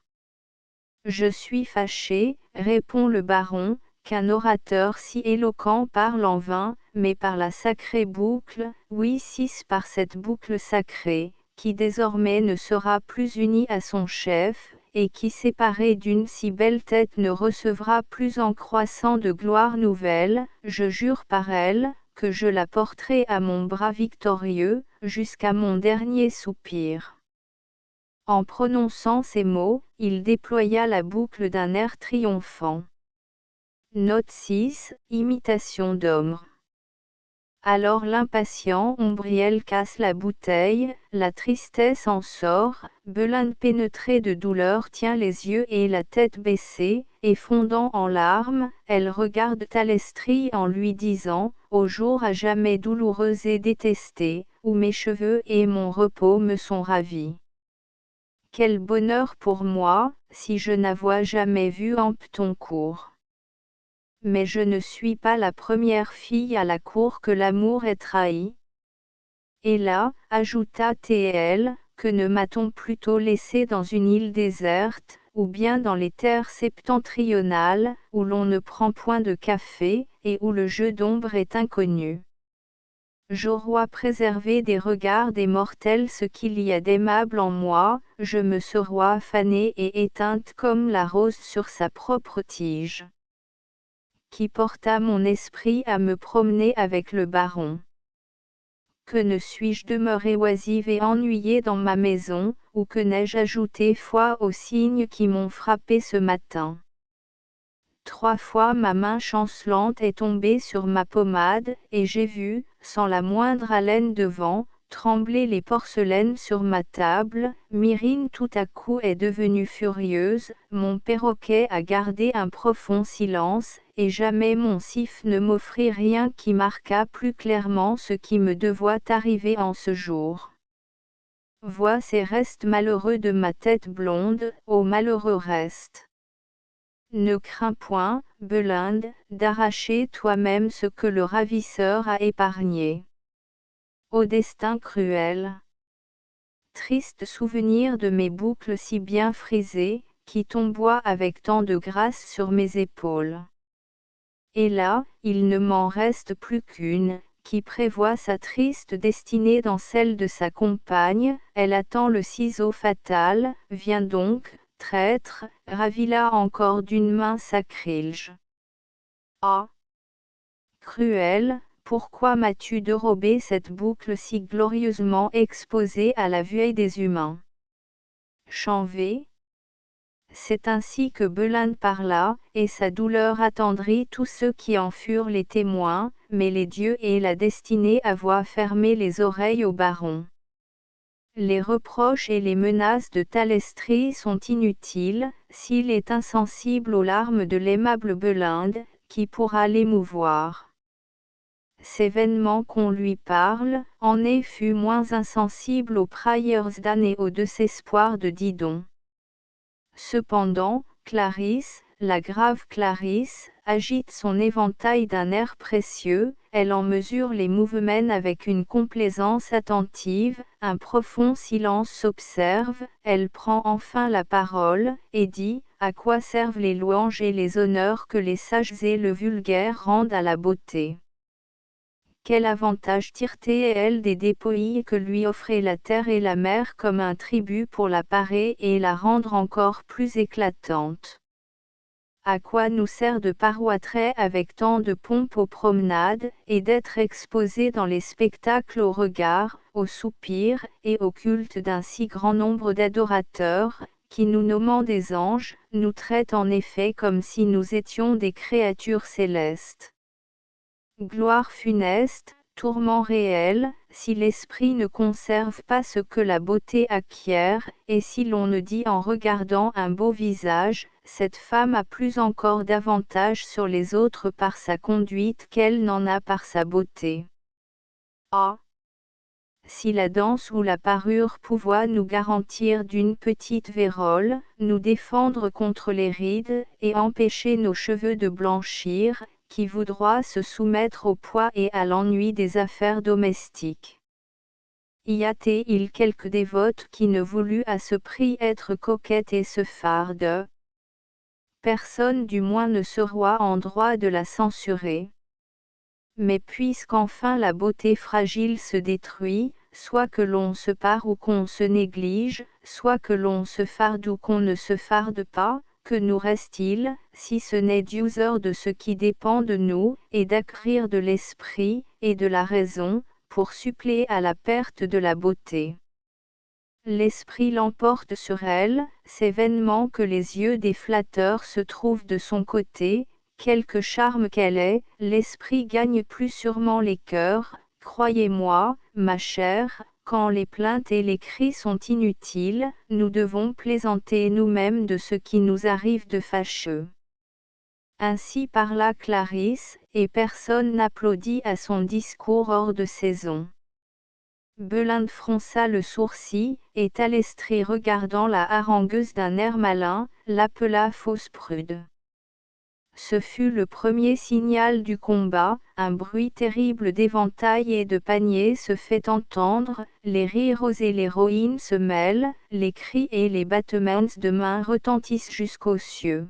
« Je suis fâché, répond le baron, qu'un orateur si éloquent parle en vain, mais par la sacrée boucle, oui cis par cette boucle sacrée, qui désormais ne sera plus unie à son chef, et qui séparée d'une si belle tête ne recevra plus en croissant de gloire nouvelle, je jure par elle, que je la porterai à mon bras victorieux, jusqu'à mon dernier soupir. » En prononçant ces mots, il déploya la boucle d'un air triomphant. Note 6, imitation d'homme. Alors l'impatient Ombriel casse la bouteille, la tristesse en sort, Belinde pénétrée de douleur tient les yeux et la tête baissée, et fondant en larmes, elle regarde Talestri en lui disant, « Au jour à jamais douloureux et détesté, où mes cheveux et mon repos me sont ravis. Quel bonheur pour moi, si je n'avois jamais vu en ton cours. Mais je ne suis pas la première fille à la cour que l'amour ait trahie. Et là, ajouta T.L., que ne m'a-t-on plutôt laissé dans une île déserte, ou bien dans les terres septentrionales, où l'on ne prend point de café, et où le jeu d'ombre est inconnu. J'aurois préservé des regards des mortels ce qu'il y a d'aimable en moi, je me serois fanée et éteinte comme la rose sur sa propre tige. Qui porta mon esprit à me promener avec le baron. Que ne suis-je demeurée oisive et ennuyée dans ma maison, ou que n'ai-je ajouté foi aux signes qui m'ont frappé ce matin? 3 fois ma main chancelante est tombée sur ma pommade, et j'ai vu, sans la moindre haleine de vent, trembler les porcelaines sur ma table. Myrrhine tout à coup est devenue furieuse, mon perroquet a gardé un profond silence, et jamais mon sif ne m'offrit rien qui marquât plus clairement ce qui me devait arriver en ce jour. Vois ces restes malheureux de ma tête blonde, ô malheureux reste. Ne crains point, Belinde, d'arracher toi-même ce que le ravisseur a épargné. Ô destin cruel! Triste souvenir de mes boucles si bien frisées, qui tomboient avec tant de grâce sur mes épaules. Et là, il ne m'en reste plus qu'une, qui prévoit sa triste destinée dans celle de sa compagne, elle attend le ciseau fatal, viens donc, traître, ravis-la encore d'une main sacrilège. Ah! Cruel, pourquoi m'as-tu dérobé cette boucle si glorieusement exposée à la vue des humains? Chanvé. C'est ainsi que Belinde parla, et sa douleur attendrit tous ceux qui en furent les témoins, mais les dieux et la destinée avaient fermé les oreilles au baron. Les reproches et les menaces de Talestrie sont inutiles, s'il est insensible aux larmes de l'aimable Belinde, qui pourra l'émouvoir? C'est vainement qu'on lui parle, en est fut moins insensible aux prières d'Anne et au désespoir de Didon. Cependant, Clarisse, la grave Clarisse, agite son éventail d'un air précieux, elle en mesure les mouvements avec une complaisance attentive, un profond silence s'observe, elle prend enfin la parole, et dit, « À quoi servent les louanges et les honneurs que les sages et le vulgaire rendent à la beauté? Quel avantage tire-t-elle des dépouilles que lui offraient la terre et la mer comme un tribut pour la parer et la rendre encore plus éclatante? À quoi nous sert de paroîtrer avec tant de pompe aux promenades, et d'être exposé dans les spectacles au regard, aux soupirs, et au culte d'un si grand nombre d'adorateurs, qui nous nommant des anges, nous traitent en effet comme si nous étions des créatures célestes? Gloire funeste, tourment réel, si l'esprit ne conserve pas ce que la beauté acquiert, et si l'on ne dit en regardant un beau visage, cette femme a plus encore d'avantage sur les autres par sa conduite qu'elle n'en a par sa beauté. Ah! Si la danse ou la parure pouvoit nous garantir d'une petite vérole, nous défendre contre les rides, et empêcher nos cheveux de blanchir, qui voudra se soumettre au poids et à l'ennui des affaires domestiques? Y a-t-il quelque dévote qui ne voulut à ce prix être coquette et se farde? Personne du moins ne sera en droit de la censurer. Mais puisqu'enfin la beauté fragile se détruit, soit que l'on se pare ou qu'on se néglige, soit que l'on se farde ou qu'on ne se farde pas, que nous reste-t-il, si ce n'est d'user de ce qui dépend de nous, et d'acquérir de l'esprit, et de la raison, pour suppléer à la perte de la beauté? L'esprit l'emporte sur elle, c'est vainement que les yeux des flatteurs se trouvent de son côté, quelque charme qu'elle ait, l'esprit gagne plus sûrement les cœurs, croyez-moi, ma chère, quand les plaintes et les cris sont inutiles, nous devons plaisanter nous-mêmes de ce qui nous arrive de fâcheux. Ainsi parla Clarisse, et personne n'applaudit à son discours hors de saison. Belinde fronça le sourcil, et Talestrie regardant la harangueuse d'un air malin, l'appela fausse prude. Ce fut le premier signal du combat, un bruit terrible d'éventail et de panier se fait entendre, les rires et l'héroïne se mêlent, les cris et les battements de main retentissent jusqu'aux cieux.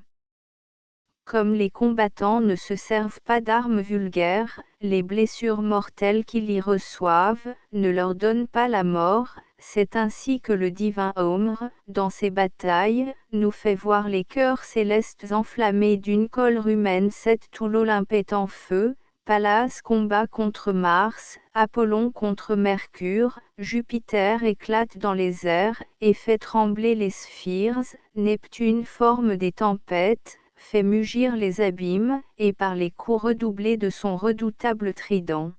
Comme les combattants ne se servent pas d'armes vulgaires, les blessures mortelles qu'ils y reçoivent, ne leur donnent pas la mort, c'est ainsi que le divin Ombre, dans ses batailles, nous fait voir les cœurs célestes enflammés d'une colère humaine. Tout l'Olympe est en feu, Pallas combat contre Mars, Apollon contre Mercure, Jupiter éclate dans les airs, et fait trembler les sphères, Neptune forme des tempêtes, fait mugir les abîmes, et par les coups redoublés de son redoutable trident,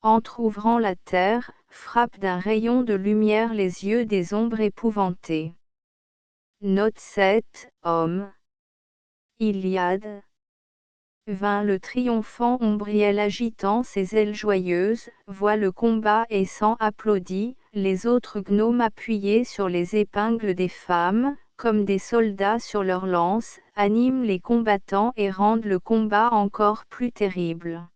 entr'ouvrant la terre, frappe d'un rayon de lumière les yeux des ombres épouvantées. Note 7, Homme. Iliade. Vint le triomphant Ombriel agitant ses ailes joyeuses, voit le combat et s'en applaudit, les autres gnomes appuyés sur les épingles des femmes, comme des soldats sur leurs lances, animent les combattants et rendent le combat encore plus terrible.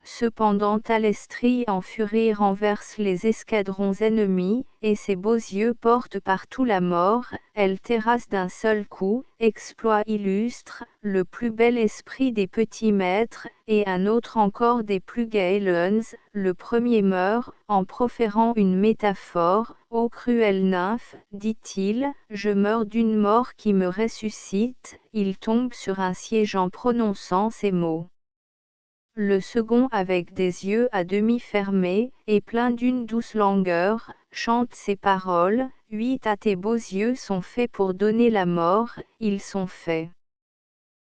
Cependant Talestrie en furie renverse les escadrons ennemis, et ses beaux yeux portent partout la mort, elle terrasse d'un seul coup, exploit illustre, le plus bel esprit des petits maîtres, et un autre encore des plus gais leuns, le premier meurt, en proférant une métaphore, « Ô cruelle nymphe, dit-il, je meurs d'une mort qui me ressuscite », il tombe sur un siège en prononçant ces mots. Le second avec des yeux à demi fermés, et plein d'une douce langueur, chante ces paroles, « 8 à tes beaux yeux sont faits pour donner la mort, ils sont faits.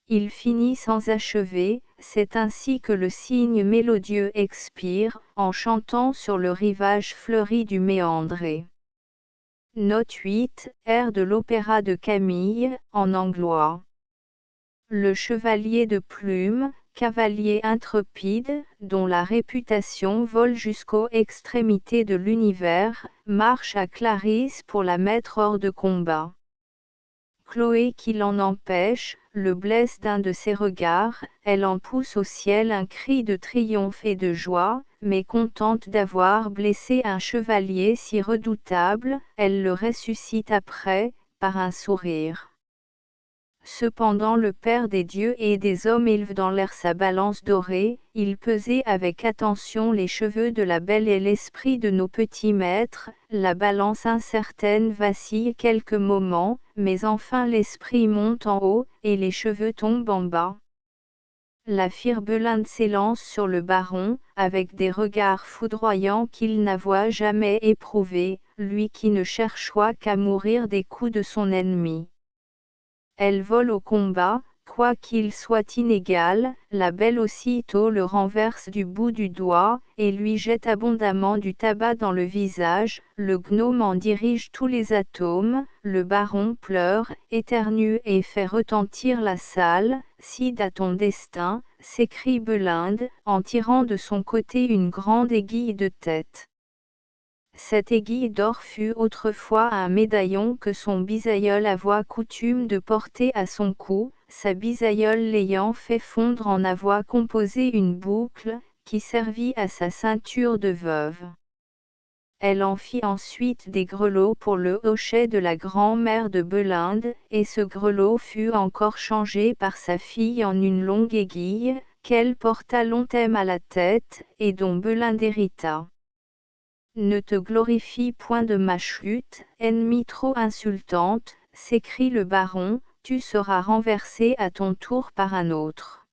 il finit sans achever, c'est ainsi que le cygne mélodieux expire, en chantant sur le rivage fleuri du méandré. Note 8, air de l'opéra de Camille, en anglois. Le chevalier de plume, cavalier intrépide, dont la réputation vole jusqu'aux extrémités de l'univers, marche à Clarisse pour la mettre hors de combat. Chloé qui l'en empêche, le blesse d'un de ses regards, elle en pousse au ciel un cri de triomphe et de joie, mais contente d'avoir blessé un chevalier si redoutable, elle le ressuscite après, par un sourire. Cependant le Père des dieux et des hommes élève dans l'air sa balance dorée, il pesait avec attention les cheveux de la belle et l'esprit de nos petits maîtres, la balance incertaine vacille quelques moments, mais enfin l'esprit monte en haut, et les cheveux tombent en bas. La Firbelinde s'élance sur le baron, avec des regards foudroyants qu'il n'avoit jamais éprouvés, lui qui ne cherchoit qu'à mourir des coups de son ennemi. Elle vole au combat, quoiqu'il soit inégal, la belle aussitôt le renverse du bout du doigt, et lui jette abondamment du tabac dans le visage, le gnome en dirige tous les atomes, le baron pleure, éternue et fait retentir la salle, cide à ton destin, s'écrie Belinde, en tirant de son côté une grande aiguille de tête. Cette aiguille d'or fut autrefois un médaillon que son bisaïeul avoit coutume de porter à son cou, sa bisaïeule l'ayant fait fondre en avoit composé une boucle, qui servit à sa ceinture de veuve. Elle en fit ensuite des grelots pour le hochet de la grand-mère de Belinde, et ce grelot fut encore changé par sa fille en une longue aiguille, qu'elle porta longtemps à la tête, et dont Belinde hérita. Ne te glorifie point de ma chute, ennemie trop insultante, s'écrie le baron, tu seras renversé à ton tour par un autre.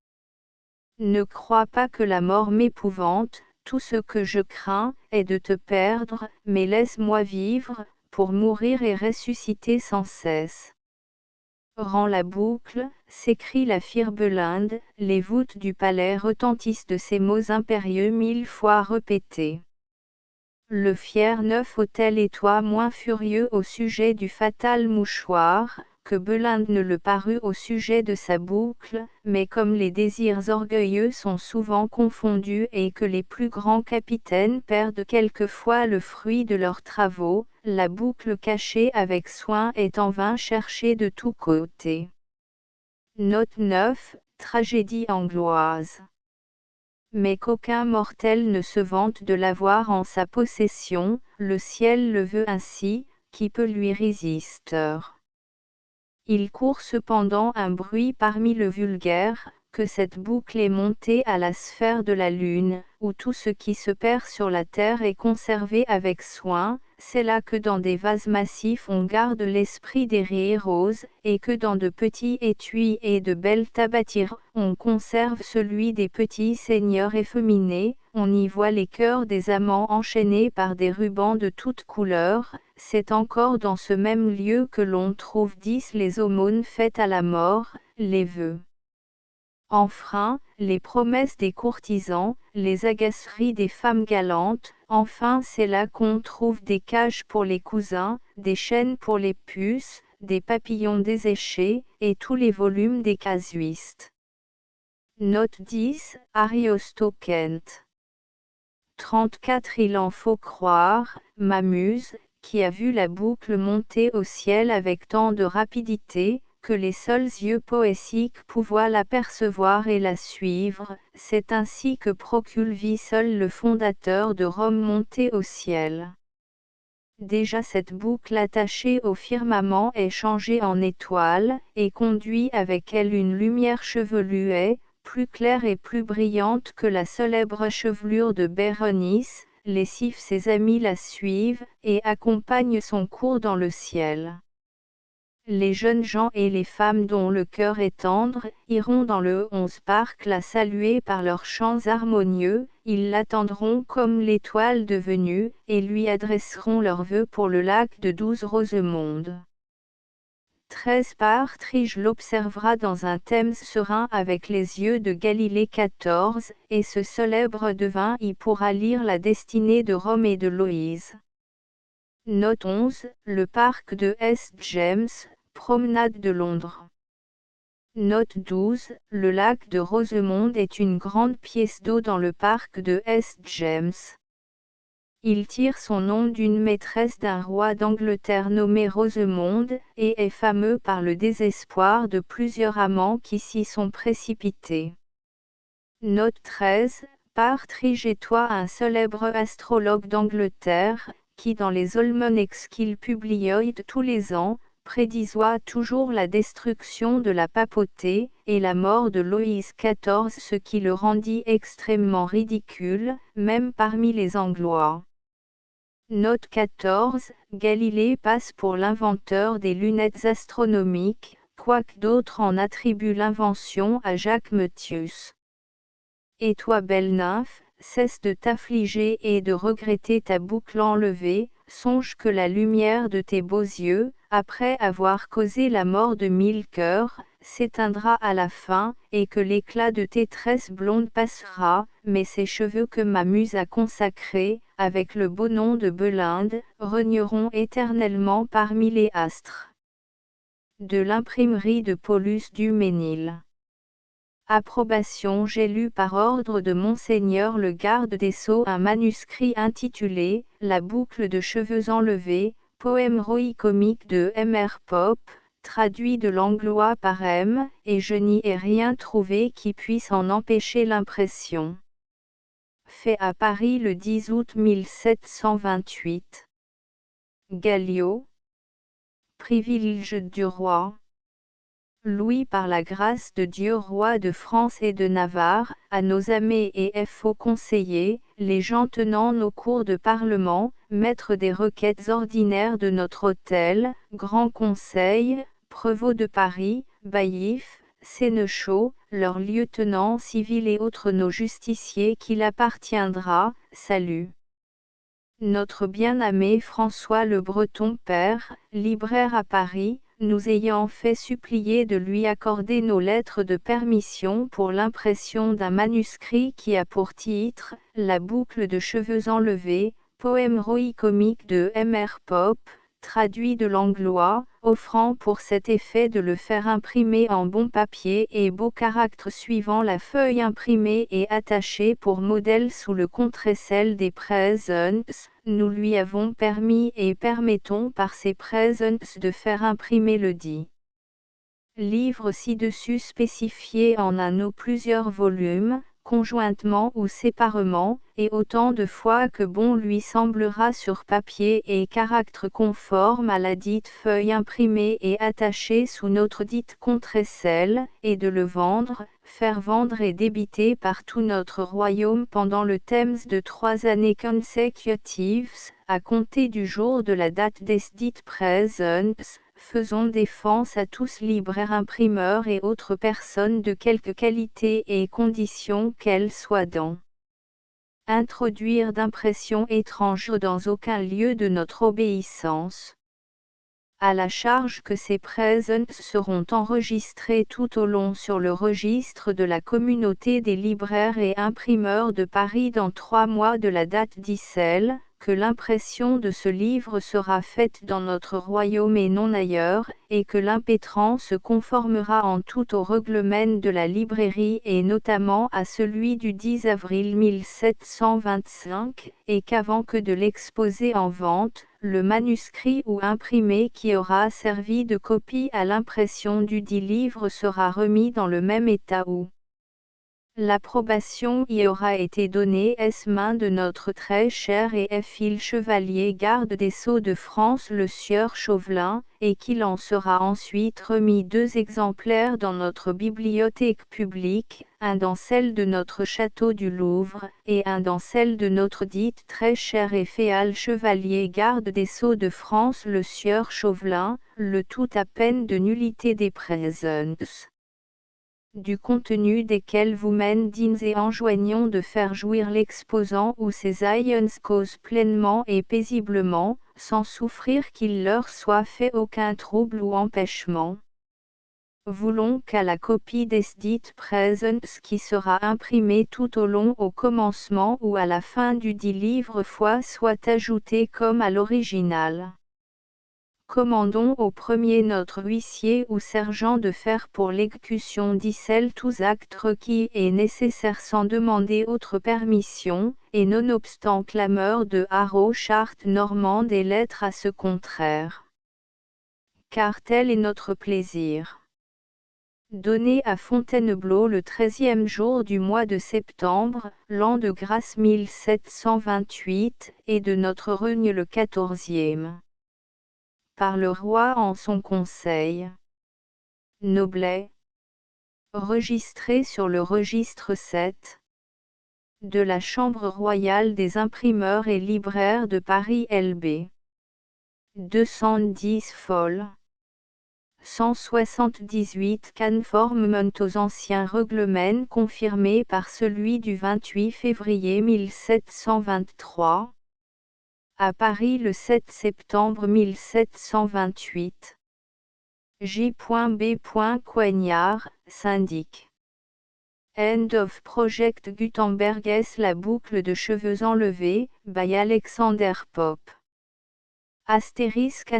Ne crois pas que la mort m'épouvante, tout ce que je crains est de te perdre, mais laisse-moi vivre, pour mourir et ressusciter sans cesse. Rends la boucle, s'écrie la Firbelinde, les voûtes du palais retentissent de ces mots impérieux 1000 fois répétés. Le fier neuf autel et toi moins furieux au sujet du fatal mouchoir, que Belinde ne le parut au sujet de sa boucle, mais comme les désirs orgueilleux sont souvent confondus et que les plus grands capitaines perdent quelquefois le fruit de leurs travaux, la boucle cachée avec soin est en vain cherchée de tous côtés. Note 9, tragédie angloise. Mais qu'aucun mortel ne se vante de l'avoir en sa possession, le ciel le veut ainsi, qui peut lui résister. Il court cependant un bruit parmi le vulgaire, que cette boucle est montée à la sphère de la lune, où tout ce qui se perd sur la terre est conservé avec soin, c'est là que dans des vases massifs on garde l'esprit des rires roses, et que dans de petits étuis et de belles tabatières, on conserve celui des petits seigneurs efféminés, on y voit les cœurs des amants enchaînés par des rubans de toutes couleurs, c'est encore dans ce même lieu que l'on trouve 10 les aumônes faites à la mort, les vœux enfreints, les promesses des courtisans, les agaceries des femmes galantes, enfin c'est là qu'on trouve des cages pour les cousins, des chaînes pour les puces, des papillons desséchés, et tous les volumes des casuistes. Note 10, Ariosto Kent. 34 Il en faut croire, ma muse, qui a vu la boucle monter au ciel avec tant de rapidité, que les seuls yeux poétiques pouvoient l'apercevoir et la suivre, c'est ainsi que Procule vit seul le fondateur de Rome monter au ciel. Déjà cette boucle attachée au firmament est changée en étoile, et conduit avec elle une lumière chevelue, plus claire et plus brillante que la célèbre chevelure de Bérénice, les Sif ses amis la suivent, et accompagnent son cours dans le ciel. Les jeunes gens et les femmes dont le cœur est tendre, iront dans le 11 parc la saluer par leurs chants harmonieux, ils l'attendront comme l'étoile devenue, et lui adresseront leurs vœux pour le lac de 12 Rosemonde. 13 Partridge l'observera dans un Thames serein avec les yeux de Galilée 14, et ce célèbre devin y pourra lire la destinée de Rome et de Loïse. Note 11, le parc de St. James, promenade de Londres. Note 12, le lac de Rosemonde est une grande pièce d'eau dans le parc de St. James. Il tire son nom d'une maîtresse d'un roi d'Angleterre nommée Rosemonde, et est fameux par le désespoir de plusieurs amants qui s'y sont précipités. Note 13, Partridge est un célèbre astrologue d'Angleterre, qui dans les Almanachs qu'il publie tous les ans, prédisoit toujours la destruction de la papauté, et la mort de Loïs XIV, ce qui le rendit extrêmement ridicule, même parmi les Anglois. Note 14, Galilée passe pour l'inventeur des lunettes astronomiques, quoique d'autres en attribuent l'invention à Jacques Metius. Et toi belle nymphe, cesse de t'affliger et de regretter ta boucle enlevée, songe que la lumière de tes beaux yeux, après avoir causé la mort de 1000 cœurs, s'éteindra à la fin, et que l'éclat de tes tresses blondes passera, mais ces cheveux que ma muse a consacrés, avec le beau nom de Belinde, régneront éternellement parmi les astres. De l'imprimerie de Paulus du Ménil. Approbation. J'ai lu par ordre de Monseigneur le garde des Sceaux un manuscrit intitulé « La boucle de cheveux enlevés », poème roï-comique de M.R. Pope, traduit de l'anglois par M, et je n'y ai rien trouvé qui puisse en empêcher l'impression. Fait à Paris le 10 août 1728. Galliot. Privilège du roi. Louis par la grâce de Dieu roi de France et de Navarre, à nos amis et faux conseillers, les gens tenant nos cours de parlement, maîtres des requêtes ordinaires de notre hôtel, Grand Conseil, prévôts de Paris, baillifs, sénéchaux, leurs lieutenants civils et autres nos justiciers qu'il appartiendra, salut. Notre bien-aimé François le Breton père, libraire à Paris, nous ayant fait supplier de lui accorder nos lettres de permission pour l'impression d'un manuscrit qui a pour titre « La boucle de cheveux enlevés », poème roï-comique de M.R. Pope, traduit de l'anglois, offrant pour cet effet de le faire imprimer en bon papier et beau caractère suivant la feuille imprimée et attachée pour modèle sous le contre-celle des présents, nous lui avons permis et permettons par ces présents de faire imprimer le dit livre ci-dessus spécifié en un ou plusieurs volumes, conjointement ou séparément, et autant de fois que bon lui semblera sur papier et caractère conforme à la dite feuille imprimée et attachée sous notre dite contre-celle, et de le vendre, faire vendre et débiter par tout notre royaume pendant le terme de 3 années consécutives, à compter du jour de la date des dites présents, faisons défense à tous libraires imprimeurs et autres personnes de quelque qualité et condition qu'elles soient dans introduire d'impressions étranges dans aucun lieu de notre obéissance. À la charge que ces présents seront enregistrés tout au long sur le registre de la communauté des libraires et imprimeurs de Paris dans 3 mois de la date d'Icelle, que l'impression de ce livre sera faite dans notre royaume et non ailleurs, et que l'impétrant se conformera en tout au règlement de la librairie et notamment à celui du 10 avril 1725, et qu'avant que de l'exposer en vente, le manuscrit ou imprimé qui aura servi de copie à l'impression du dit livre sera remis dans le même état où l'approbation y aura été donnée main de notre très cher et fil chevalier garde des Sceaux de France le sieur Chauvelin, et qu'il en sera ensuite remis 2 exemplaires dans notre bibliothèque publique, un dans celle de notre château du Louvre, et un dans celle de notre dite très cher et féal chevalier garde des Sceaux de France le sieur Chauvelin, le tout à peine de nullité des présents. du contenu desquels vous mènent et enjoignons de faire jouir l'exposant ou ses ions cause pleinement et paisiblement, sans souffrir qu'il leur soit fait aucun trouble ou empêchement. Voulons qu'à la copie desdit presents qui sera imprimée tout au long au commencement ou à la fin du dit livre soit ajoutée comme à l'original. Commandons au premier notre huissier ou sergent de faire pour l'exécution d'icelle tous actes requis et nécessaires sans demander autre permission, et nonobstant clameur de haro charte normande et lettres à ce contraire. Car tel est notre plaisir. Donné à Fontainebleau le 13e jour du mois de septembre, l'an de grâce 1728, et de notre règne le 14e. Par le roi en son conseil. Noblet. Registré sur le registre 7 de la Chambre royale des imprimeurs et libraires de Paris LB. 210 fol. 178 conformément aux anciens règlements confirmés par celui du 28 février 1723. À Paris le 7 septembre 1728. J.B. Coignard, syndic. End of Project Gutenberg S. La boucle de cheveux enlevée, by Alexander Pope. Astérisque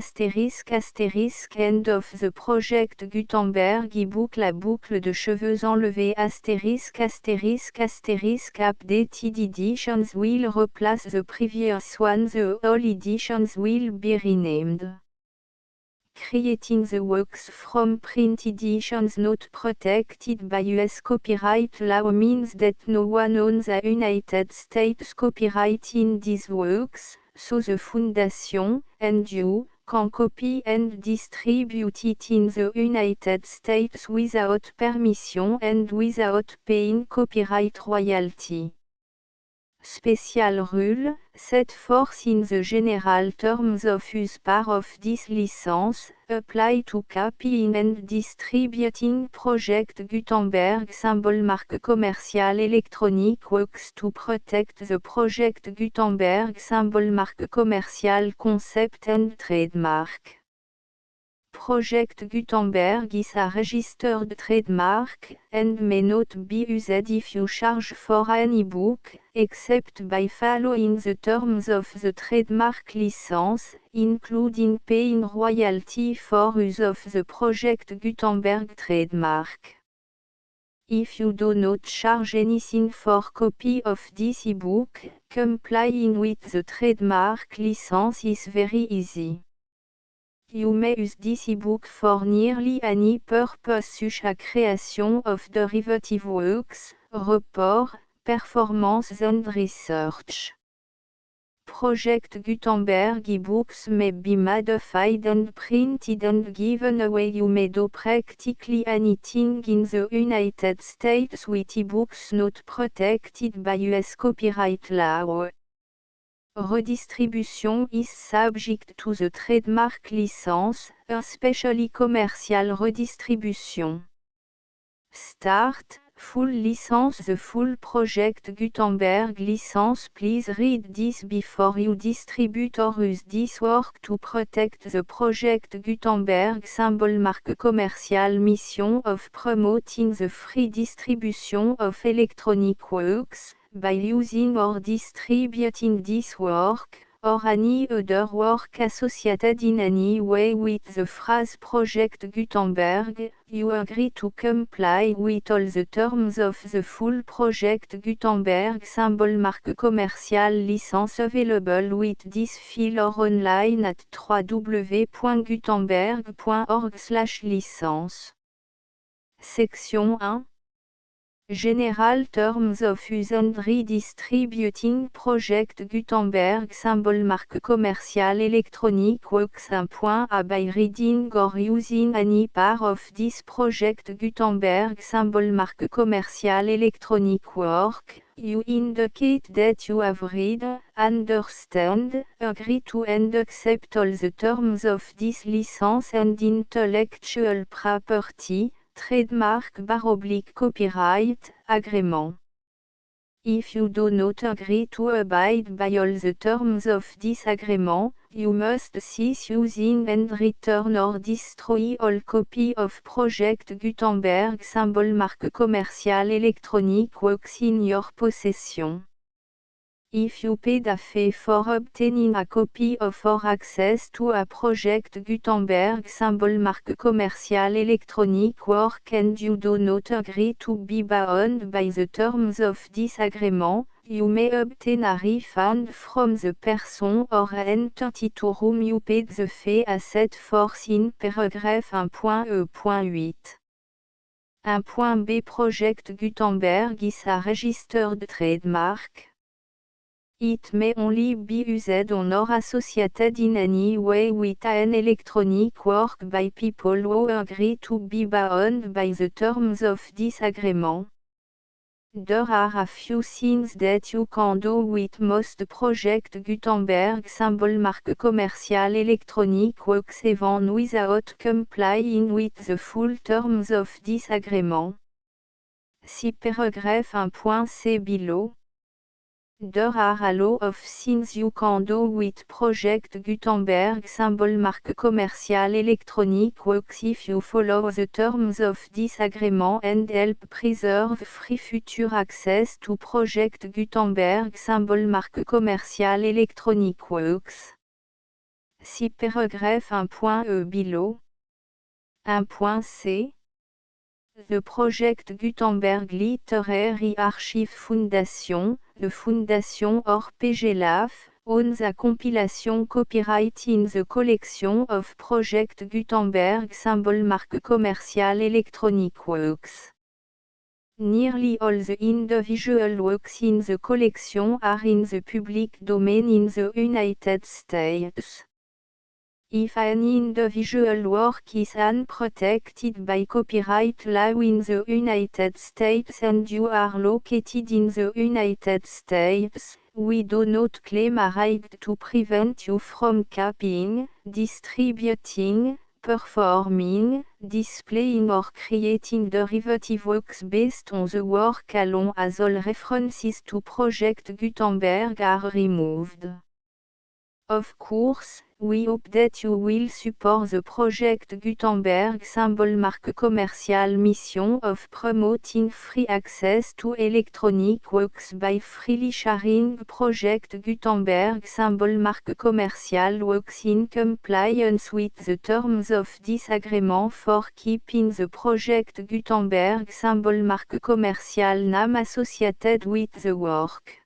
End of the Project Gutenberg e-book. La boucle de cheveux enlevée Astérisque Updated editions will replace the previous one. The all editions will be renamed. Creating the works from print editions not protected by US copyright law means that no one owns a United States copyright in these works, so the Foundation, and you, can copy and distribute it in the United States without permission and without paying copyright royalty. Special rule, set forth in the general terms of use part of this license, apply to copying and distributing Project Gutenberg symbol marque commerciale electronic works to protect the Project Gutenberg symbol marque commerciale concept and trademark. Project Gutenberg is a registered trademark, and may not be used if you charge for an e-book, except by following the terms of the trademark license, including paying royalty for use of the Project Gutenberg trademark. If you do not charge anything for copy of this e-book, complying with the trademark license is very easy. You may use this e-book for nearly any purpose such as creation of derivative works, report, performance and research. Project Gutenberg e-books may be modified and printed and given away. You may do practically anything in the United States with e-books not protected by US copyright law. Redistribution is subject to the trademark license, especially commercial redistribution. Start, full license. The full Project Gutenberg license. Please read this before you distribute or use this work to protect the Project Gutenberg symbol marque commerciale. Mission of promoting the free distribution of electronic works, by using or distributing this work, or any other work associated in any way with the phrase Project Gutenberg, you agree to comply with all the terms of the full Project Gutenberg symbol marque commerciale license available with this file or online at www.gutenberg.org/licence. Section 1. General Terms of Use and Redistributing Project Gutenberg symbol marque commerciale electronic works. 1.a By reading or using any part of this Project Gutenberg symbol marque commerciale electronic work, you indicate that you have read, understand, agree to and accept all the terms of this license and intellectual property, trademark / copyright, agrément. If you do not agree to abide by all the terms of this agreement, you must cease using and return or destroy all copy of Project Gutenberg symbol marque commerciale électronique works in your possession. If you paid a fee for obtaining a copy of or access to a Project Gutenberg symbol marque commerciale électronique work and you do not agree to be bound by the terms of this agreement, you may obtain a refund from the person or entity to whom you paid the fee as set forth in paragraph 1.e.8. 1.b Project Gutenberg is a registered trademark. It may only be used on or associated in any way with an electronic work by people who agree to be bound by the terms of this agreement. There are a few things that you can do with most Project Gutenberg symbol marque commerciale électronique works even without complying with the full terms of this agreement. See paragraph 1.c below. There are a lot of things you can do with Project Gutenberg symbol marque commerciale électronique works if you follow the terms of this agreement and help preserve free future access to Project Gutenberg symbol marque commerciale électronique works. See paragraph 1.e below. 1.c The Project Gutenberg Literary Archive Foundation, the Foundation or PGLAF, owns a compilation copyright in the collection of Project Gutenberg symbol marque commerciale électronique works. Nearly all the individual works in the collection are in the public domain in the United States. If an individual work is unprotected by copyright law in the United States and you are located in the United States, we do not claim a right to prevent you from copying, distributing, performing, displaying or creating derivative works based on the work alone as all references to Project Gutenberg are removed. Of course, we hope that you will support the Project Gutenberg symbol marque commerciale mission of promoting free access to electronic works by freely sharing Project Gutenberg symbol marque commerciale works in compliance with the terms of this agreement for keeping the Project Gutenberg symbol marque commerciale name associated with the work.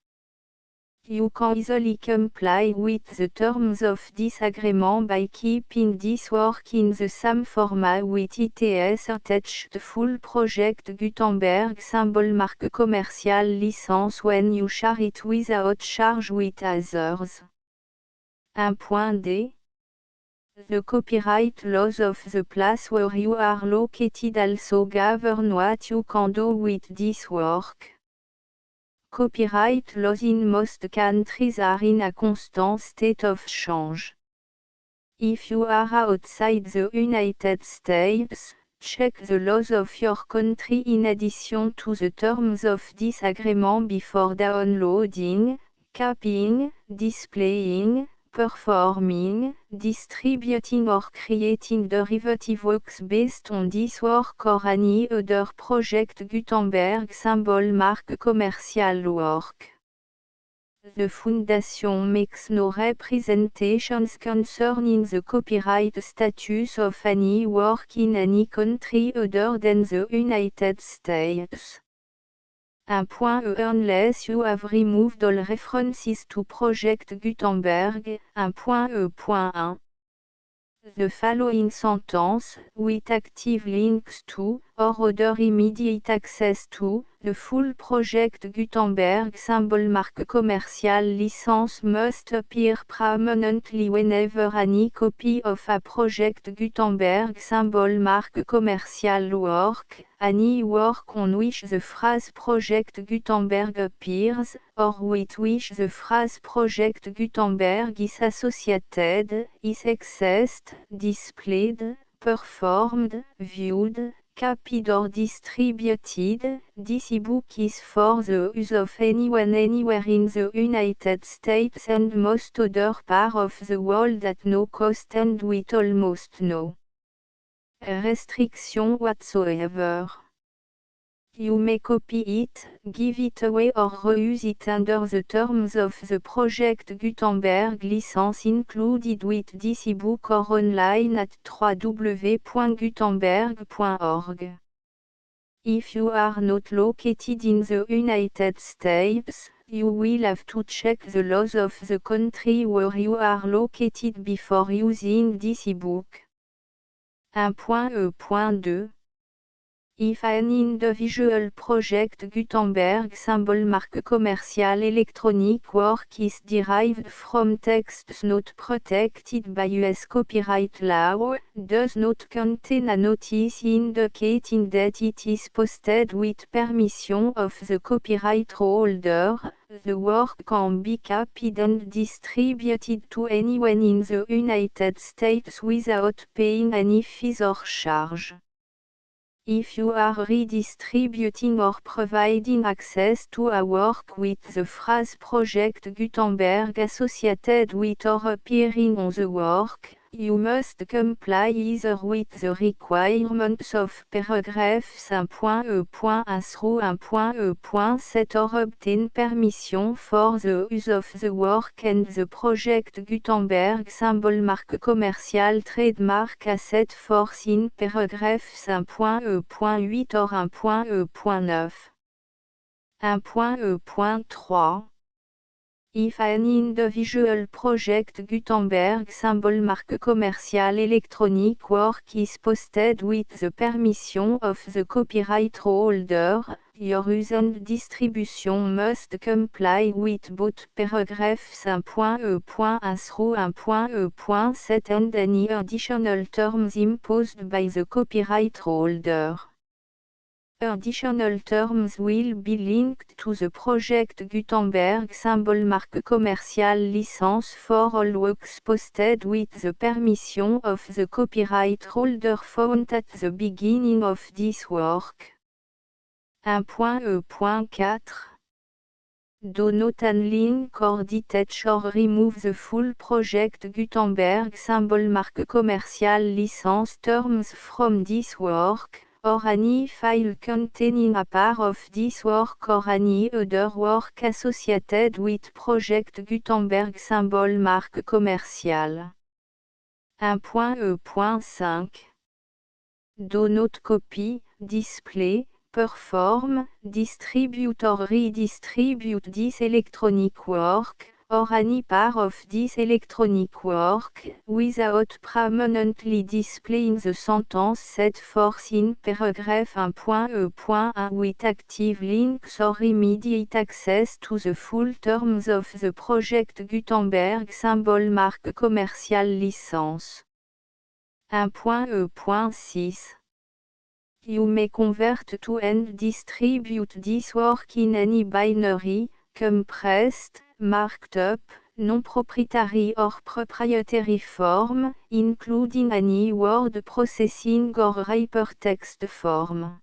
You can easily comply with the terms of this agreement by keeping this work in the same format with its attached full Project Gutenberg symbol marque commerciale license when you share it without charge with others. 1.d The copyright laws of the place where you are located also govern what you can do with this work. Copyright laws in most countries are in a constant state of change. If you are outside the United States, check the laws of your country in addition to the terms of this agreement before downloading, copying, displaying, performing, distributing or creating derivative works based on this work or any other Project Gutenberg symbol marque commerciale work. The Foundation makes no representations concerning the copyright status of any work in any country other than the United States. 1.e Unless you have removed all references to Project Gutenberg, 1.e.1. The following sentence, with active links to, or other immediate access to, the full Project Gutenberg symbol marque commerciale license must appear prominently whenever any copy of a Project Gutenberg symbol marque commerciale work, any work on which the phrase Project Gutenberg appears, or with which the phrase Project Gutenberg is associated, is accessed, displayed, performed, viewed, copied or distributed. This ebook is for the use of anyone anywhere in the United States and most other parts of the world at no cost and with almost no restriction whatsoever. You may copy it, give it away or reuse it under the terms of the Project Gutenberg license included with this ebook or online at www.gutenberg.org. If you are not located in the United States, you will have to check the laws of the country where you are located before using this ebook. 1.E.2 If an individual project Gutenberg symbol marque commercial electronic work is derived from texts not protected by US copyright law, does not contain a notice indicating that it is posted with permission of the copyright holder, the work can be copied and distributed to anyone in the United States without paying any fees or charge. If you are redistributing or providing access to a work with the phrase Project Gutenberg associated with or appearing on the work, you must comply either with the requirements of paragraphs 1.E.1 through 1.E.7 or obtain permission for the use of the work and the Project Gutenberg symbol marque commercial trademark asset force in paragraphs 1.E.8 or 1.E.9. 1.E.3 If an individual project Gutenberg symbol marque commercial electronic work is posted with the permission of the copyright holder, your use and distribution must comply with both paragraphs 1.E.1 through 1.E.7 and any additional terms imposed by the copyright holder. Additional terms will be linked to the Project Gutenberg symbol marque commercial license for all works posted with the permission of the copyright holder found at the beginning of this work. 1.E.4 Do not unlink or detach or remove the full Project Gutenberg symbol marque commercial license terms from this work, or any file containing a part of this work or any other work associated with Project Gutenberg symbol marque commercial. 1.E.5 Do not copy, display, perform, distribute or redistribute this electronic work, or any part of this electronic work, without permanently displaying the sentence set forth in paragraph 1.E.1 with active links or immediate access to the full terms of the Project Gutenberg symbol marque commercial license. 1.E.6 You may convert to and distribute this work in any binary, compressed, marked up, non-proprietary or proprietary form, including any word processing or hypertext form.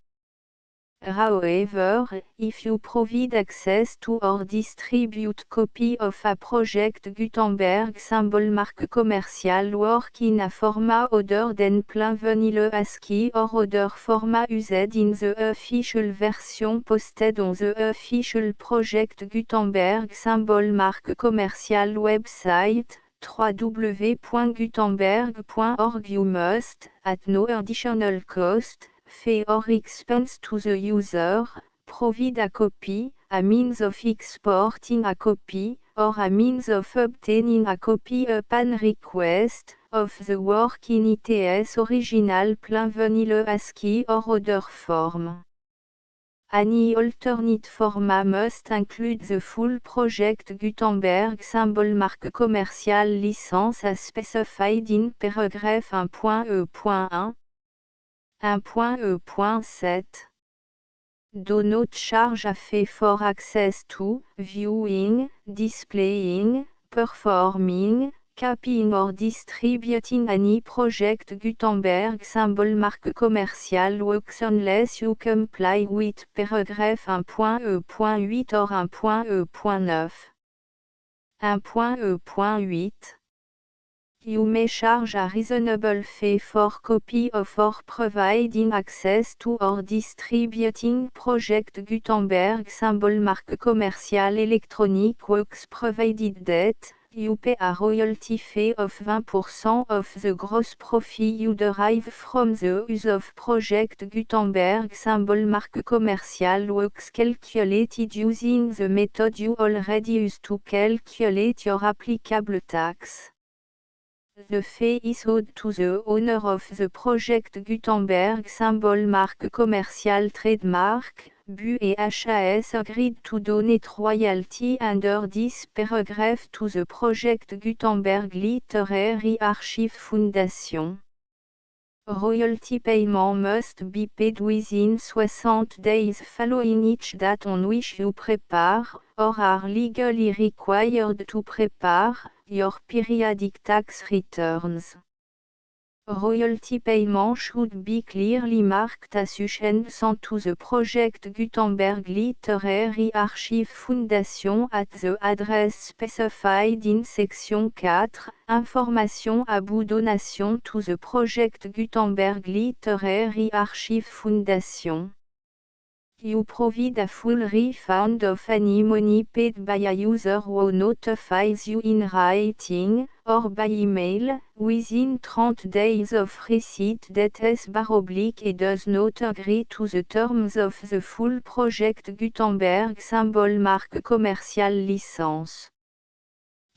However, if you provide access to or distribute copy of a Project Gutenberg symbol marque commercial work in a format other than plain vanilla ASCII or other format used in the official version posted on the official Project Gutenberg symbol marque commercial website, www.gutenberg.org you must, at no additional cost, fee or expense to the user, provide a copy, a means of exporting a copy, or a means of obtaining a copy upon request, of the work in its original plain vanilla ASCII or other form. Any alternate format must include the full Project Gutenberg symbol marque commercial license as specified in paragraph 1.E.1. 1.E.7 Do not charge a fee for access to, viewing, displaying, performing, copying or distributing any project Gutenberg symbol marque commerciale works unless you comply with paragraphe 1.e.8 or 1.e.9. 1.e.8 You may charge a reasonable fee for copy of or providing access to or distributing project Gutenberg symbol marque commerciale electronic works provided that you pay a royalty fee of 20% of the gross profit you derive from the use of project Gutenberg symbol marque commerciale works calculated using the method you already use to calculate your applicable tax. The fee is owed to the owner of the project Gutenberg symbol marque commerciale trademark. Bu et HAS agreed to donate royalty under this paragraph to the project Gutenberg Literary Archive Foundation. Royalty payment must be paid within 60 days following each date on which you prepare, or are legally required to prepare, your periodic tax returns. Royalty payment should be clearly marked association to the project Gutenberg Literary Archive Foundation at the address specified in section 4, Information about donation to the project Gutenberg Literary Archive Foundation. You provide a full refund of any money paid by a user who notifies you in writing, or by email, within 30 days of receipt that /et does not agree to the terms of the full project Gutenberg symbol marque commerciale license.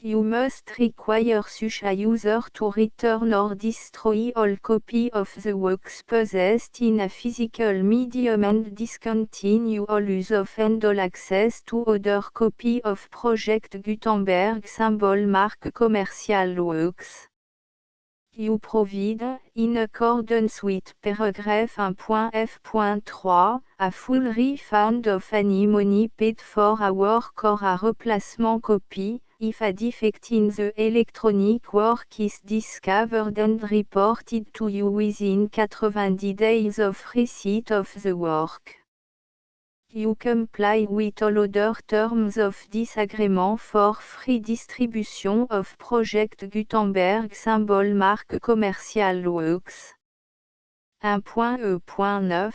You must require such a user to return or destroy all copy of the works possessed in a physical medium and discontinue all use of and all access to other copy of project Gutenberg symbol marque commerciale works. You provide, in accordance with paragraph 1.f.3, a full refund of any money paid for a work or a replacement copy, if a defect in the electronic work is discovered and reported to you within 90 days of receipt of the work. You comply with all other terms of this agreement for free distribution of project Gutenberg symbol marque commerciale works. 1.e.9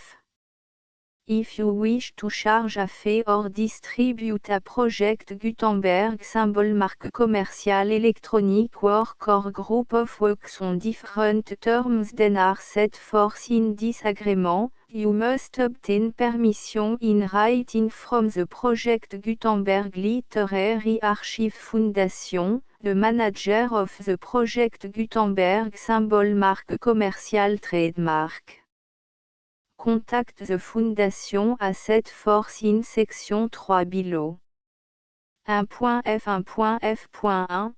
If you wish to charge a fee or distribute a project Gutenberg symbol marque commerciale electronic work or group of works on different terms than are set forth in this agreement, you must obtain permission in writing from the project Gutenberg Literary Archive Foundation, the manager of the project Gutenberg symbol marque commerciale trademark. Contact the Foundation as set forth in section 3 below. 1.f.1.f.1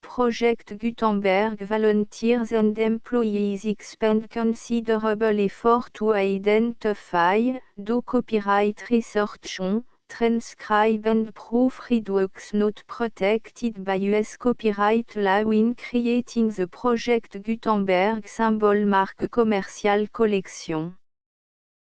Project Gutenberg volunteers and employees expend considerable effort to identify, do copyright research on, transcribe and proofread works not protected by US copyright law in creating the project Gutenberg symbol marque commerciale collection.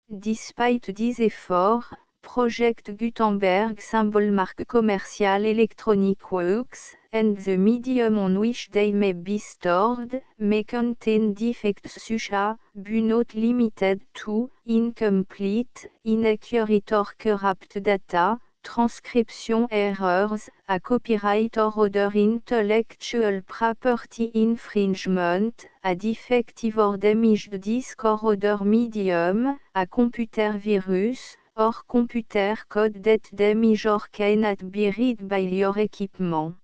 Despite these efforts, Project Gutenberg symbol marque commerciale electronic works, and the medium on which they may be stored, may contain defects such as, but not limited to, incomplete, inaccurate or corrupt data, transcription errors, a copyright or other intellectual property infringement, a defective or damaged disk or other medium, a computer virus, or computer code that damage or cannot be read by your equipment.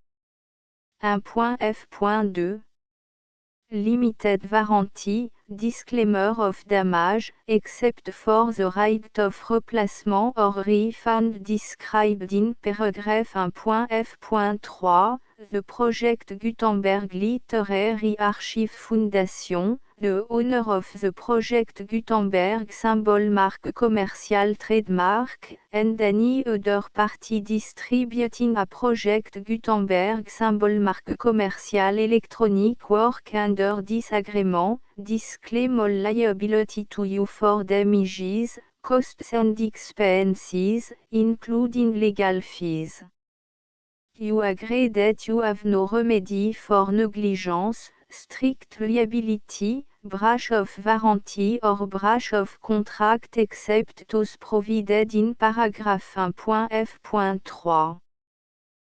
1.f.2 Limited warranty, disclaimer of damage, except for the right of replacement or refund described in paragraph 1.f.3, the project Gutenberg Literary Archive Foundation, the owner of the project Gutenberg symbol mark commercial trademark, and any other party distributing a project Gutenberg symbol mark commercial electronic work under this agreement, disclaim all liability to you for damages, costs and expenses, including legal fees. You agree that you have no remedy for negligence, strict liability, breach of warranty or breach of contract except those provided in paragraph 1.f.3.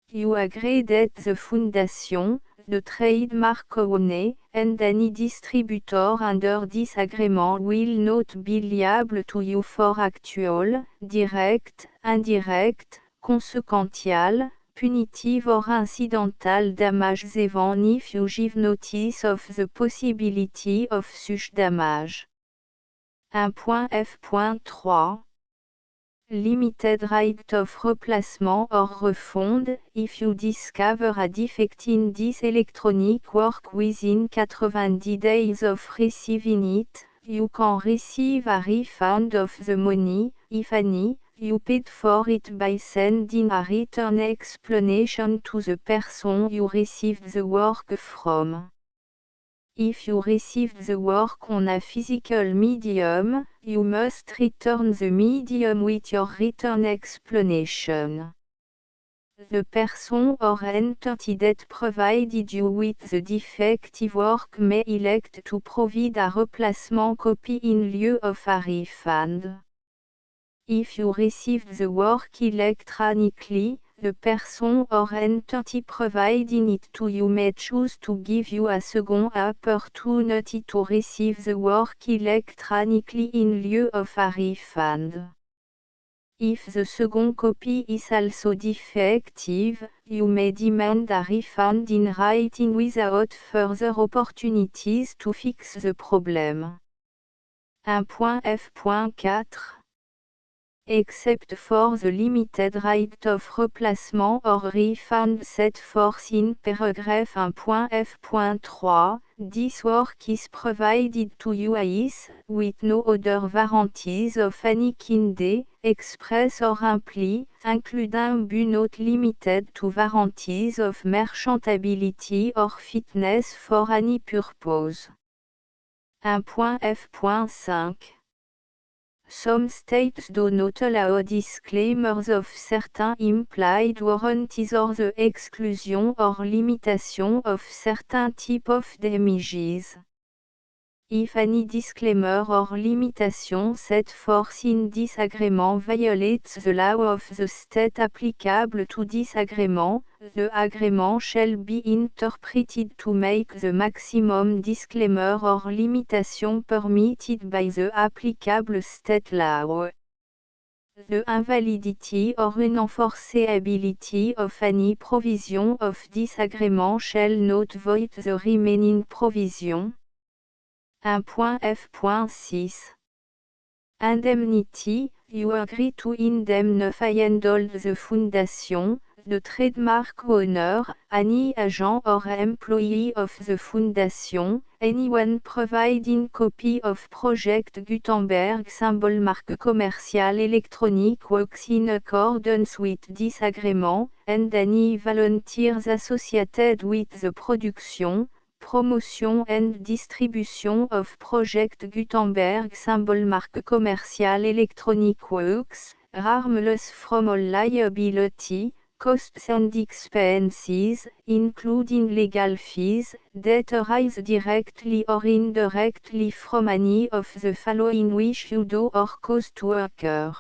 You agree that the foundation, the trademark owner, and any distributor under this agreement will not be liable to you for actual, direct, indirect, consequential, punitive or incidental damages even if you give notice of the possibility of such damage. 1.f.3 Limited right of replacement or refund, if you discover a defect in this electronic work within 90 days of receiving it, you can receive a refund of the money, if any, you paid for it by sending a written explanation to the person you received the work from. If you received the work on a physical medium, you must return the medium with your written explanation. The person or entity that provided you with the defective work may elect to provide a replacement copy in lieu of a refund. If you received the work electronically, the person or entity providing it to you may choose to give you a second opportunity to receive the work electronically in lieu of a refund. If the second copy is also defective, you may demand a refund in writing without further opportunities to fix the problem. 1.f.4 Except for the limited right of replacement or refund set forth in paragraph 1.f.3, this work is provided to you as, with no other warranties of any kind, express or implied, including but not limited to warranties of merchantability or fitness for any purpose. 1.f.5 Some states do not allow disclaimers of certain implied warranties or the exclusion or limitation of certain type of damages. If any disclaimer or limitation set forth in this agreement violates the law of the state applicable to this agreement, the agreement shall be interpreted to make the maximum disclaimer or limitation permitted by the applicable state law. The invalidity or unenforceability of any provision of this agreement shall not void the remaining provision. 1.f.6 Indemnity, you agree to indemnify and all the foundation, the trademark owner, any agent or employee of the foundation, anyone providing copy of Project Gutenberg symbol mark commercial electronic works in accordance with this agreement, and any volunteers associated with the production, promotion and distribution of Project Gutenberg symbol mark commercial electronic works, harmless from all liability, costs and expenses, including legal fees, that arise directly or indirectly from any of the following which you do or cause to occur.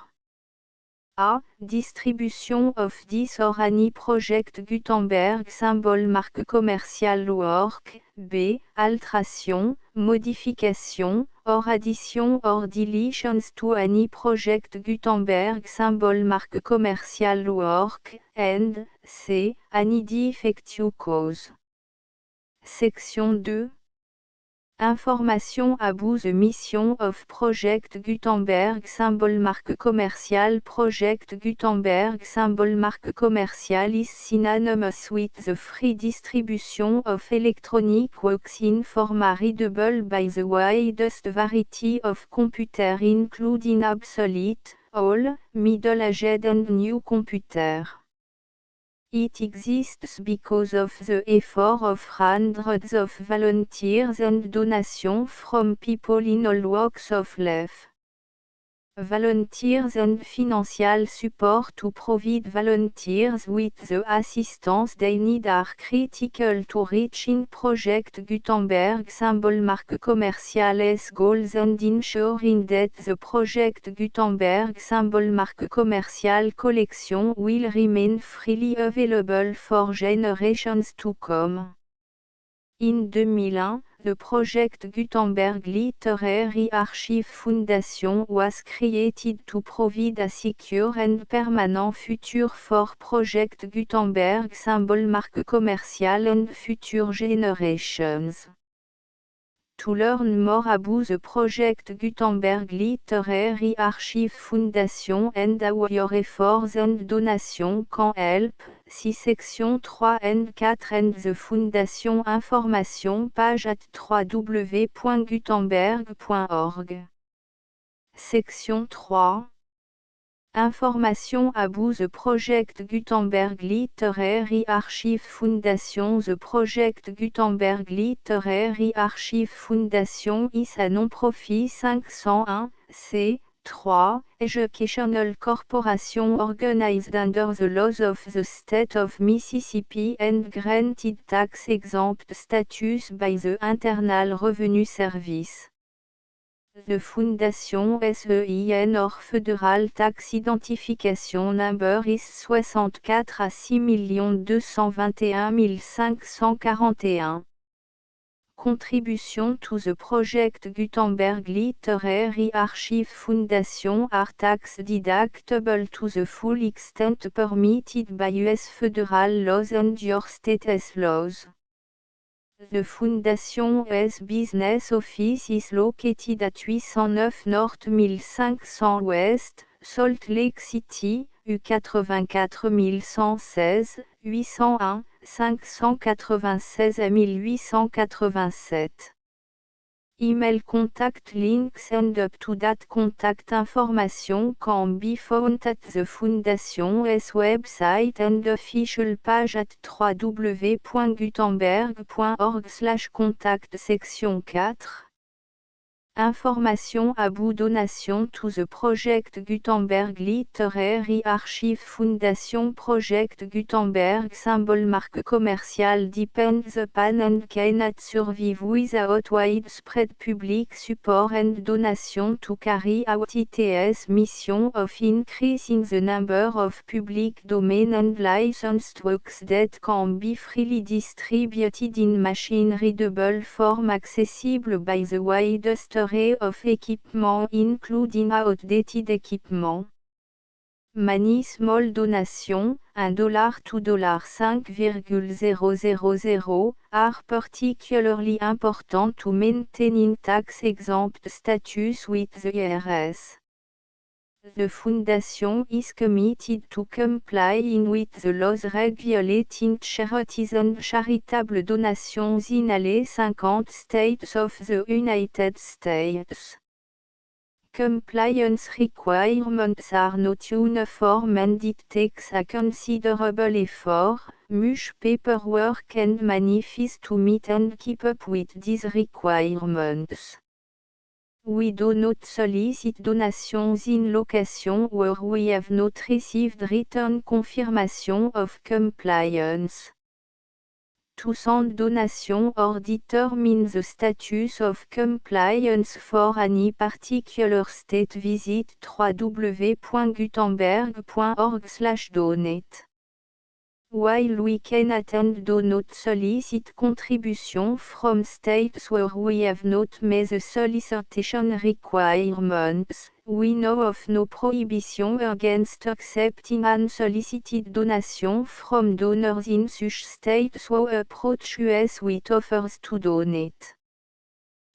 A. Distribution of this or any Project Gutenberg symbol mark commercial work. B. Alteration, modification, or addition or deletions to any Project Gutenberg symbol mark commercial work. And C. Any defect you cause. Section 2. Information about the mission of Project Gutenberg symbol marque commercial. Project Gutenberg symbol marque commercial is synonymous with the free distribution of electronic works in format readable by the widest variety of computer including obsolete, old, middle-aged and new computer. It exists because of the effort of hundreds of volunteers and donations from people in all walks of life. Volunteers and financial support to provide volunteers with the assistance they need are critical to reaching Project Gutenberg symbol marque commercial's goals and ensuring that the Project Gutenberg symbol marque commercial collection will remain freely available for generations to come. In 2001, the Project Gutenberg Literary Archive Foundation was created to provide a secure and permanent future for Project Gutenberg symbol marque commercial and future generations. To learn more about the Project Gutenberg Literary Archive Foundation and how your efforts and donations can help, see section 3 and 4 and the Foundation information page at www.gutenberg.org. Section 3. Information about the Project Gutenberg Literary Archive Foundation. The Project Gutenberg Literary Archive Foundation is a non-profit 501(c)(3) educational corporation organized under the laws of the state of Mississippi and granted tax-exempt status by the Internal Revenue Service. The Foundation SEIN or Federal Tax Identification Number is 64 à 6 221 541. Contribution to the Project Gutenberg Literary Archive Foundation are tax deductible to the full extent permitted by U.S. federal laws and your state's laws. The Foundation's business office is located at 809 North 1500 West, Salt Lake City, U84116, 801, 596 à 1887. Email contact links and up-to-date contact information can be found at the Foundation's website and official page at www.gutenberg.org/contact. Section 4. Information about donation to the Project Gutenberg Literary Archive Foundation. Project Gutenberg symbol marque commercial depends upon and cannot survive without widespread public support and donation to carry out its mission of increasing the number of public domain and licensed works that can be freely distributed in machine-readable form accessible by the widest of equipment including outdated equipment. Many small donations, $1 to $5,000, are particularly important to maintaining tax-exempt status with the IRS. The Foundation is committed to complying with the laws regulating charities and charitable donations in all 50 states of the United States. Compliance requirements are not uniform and it takes a considerable effort, much paperwork and money fees to meet and keep up with these requirements. We do not solicit donations in locations where we have not received written confirmation of compliance. To send donation or determine the status of compliance for any particular state, visit www.gutenberg.org/donate. While we cannot and do not solicit contribution from states where we have not met the solicitation requirements, we know of no prohibition against accepting unsolicited donation from donors in such states who approach us with offers to donate.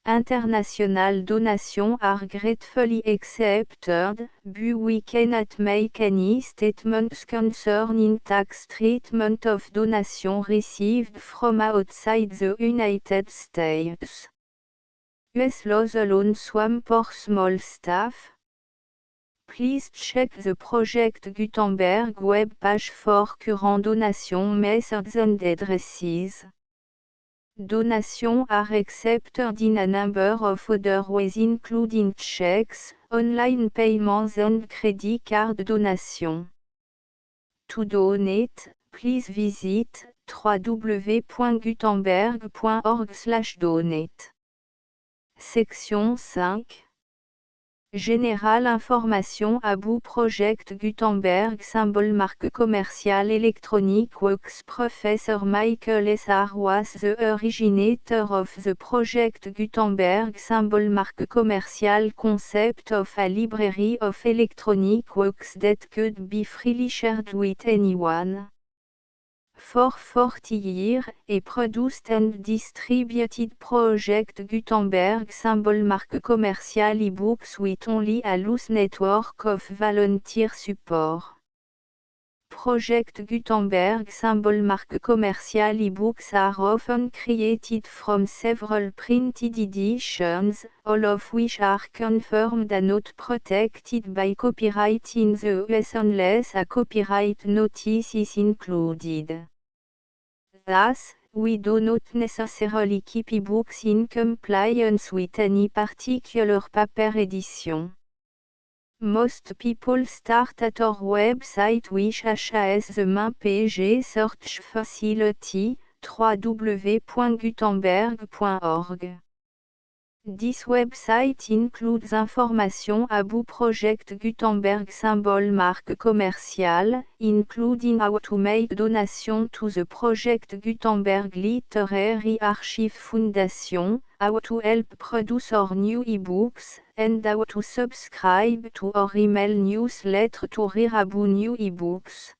International donations are gratefully accepted, but we cannot make any statements concerning tax treatment of donations received from outside the United States. US laws alone swam for small staff. Please check the Project Gutenberg web page for current donation methods and addresses. Donations are accepted in a number of other ways including checks, online payments and credit card donation. To donate, please visit www.gutenberg.org/donate. Section 5. Générale information about Project Gutenberg symbol marque commerciale électronique Works Professor Michael S. R. was the originator of the Project Gutenberg symbol marque commerciale concept of a library of electronic works that could be freely shared with anyone. For 40 years, a produced and distributed Project Gutenberg symbol marque commerciale ebooks with only a loose network of volunteer support. Project Gutenberg symbol marque commerciale ebooks are often created from several printed editions, all of which are confirmed and not protected by copyright in the US unless a copyright notice is included. Thus, we do not necessarily keep ebooks in compliance with any particular paper edition. Most people start at our website which has the main page search facility, www.gutenberg.org. This website includes information about Project Gutenberg symbol marque commerciale, including how to make donation to the Project Gutenberg Literary Archive Foundation, how to help produce our new ebooks, and how to subscribe to our email newsletter to hear about new ebooks.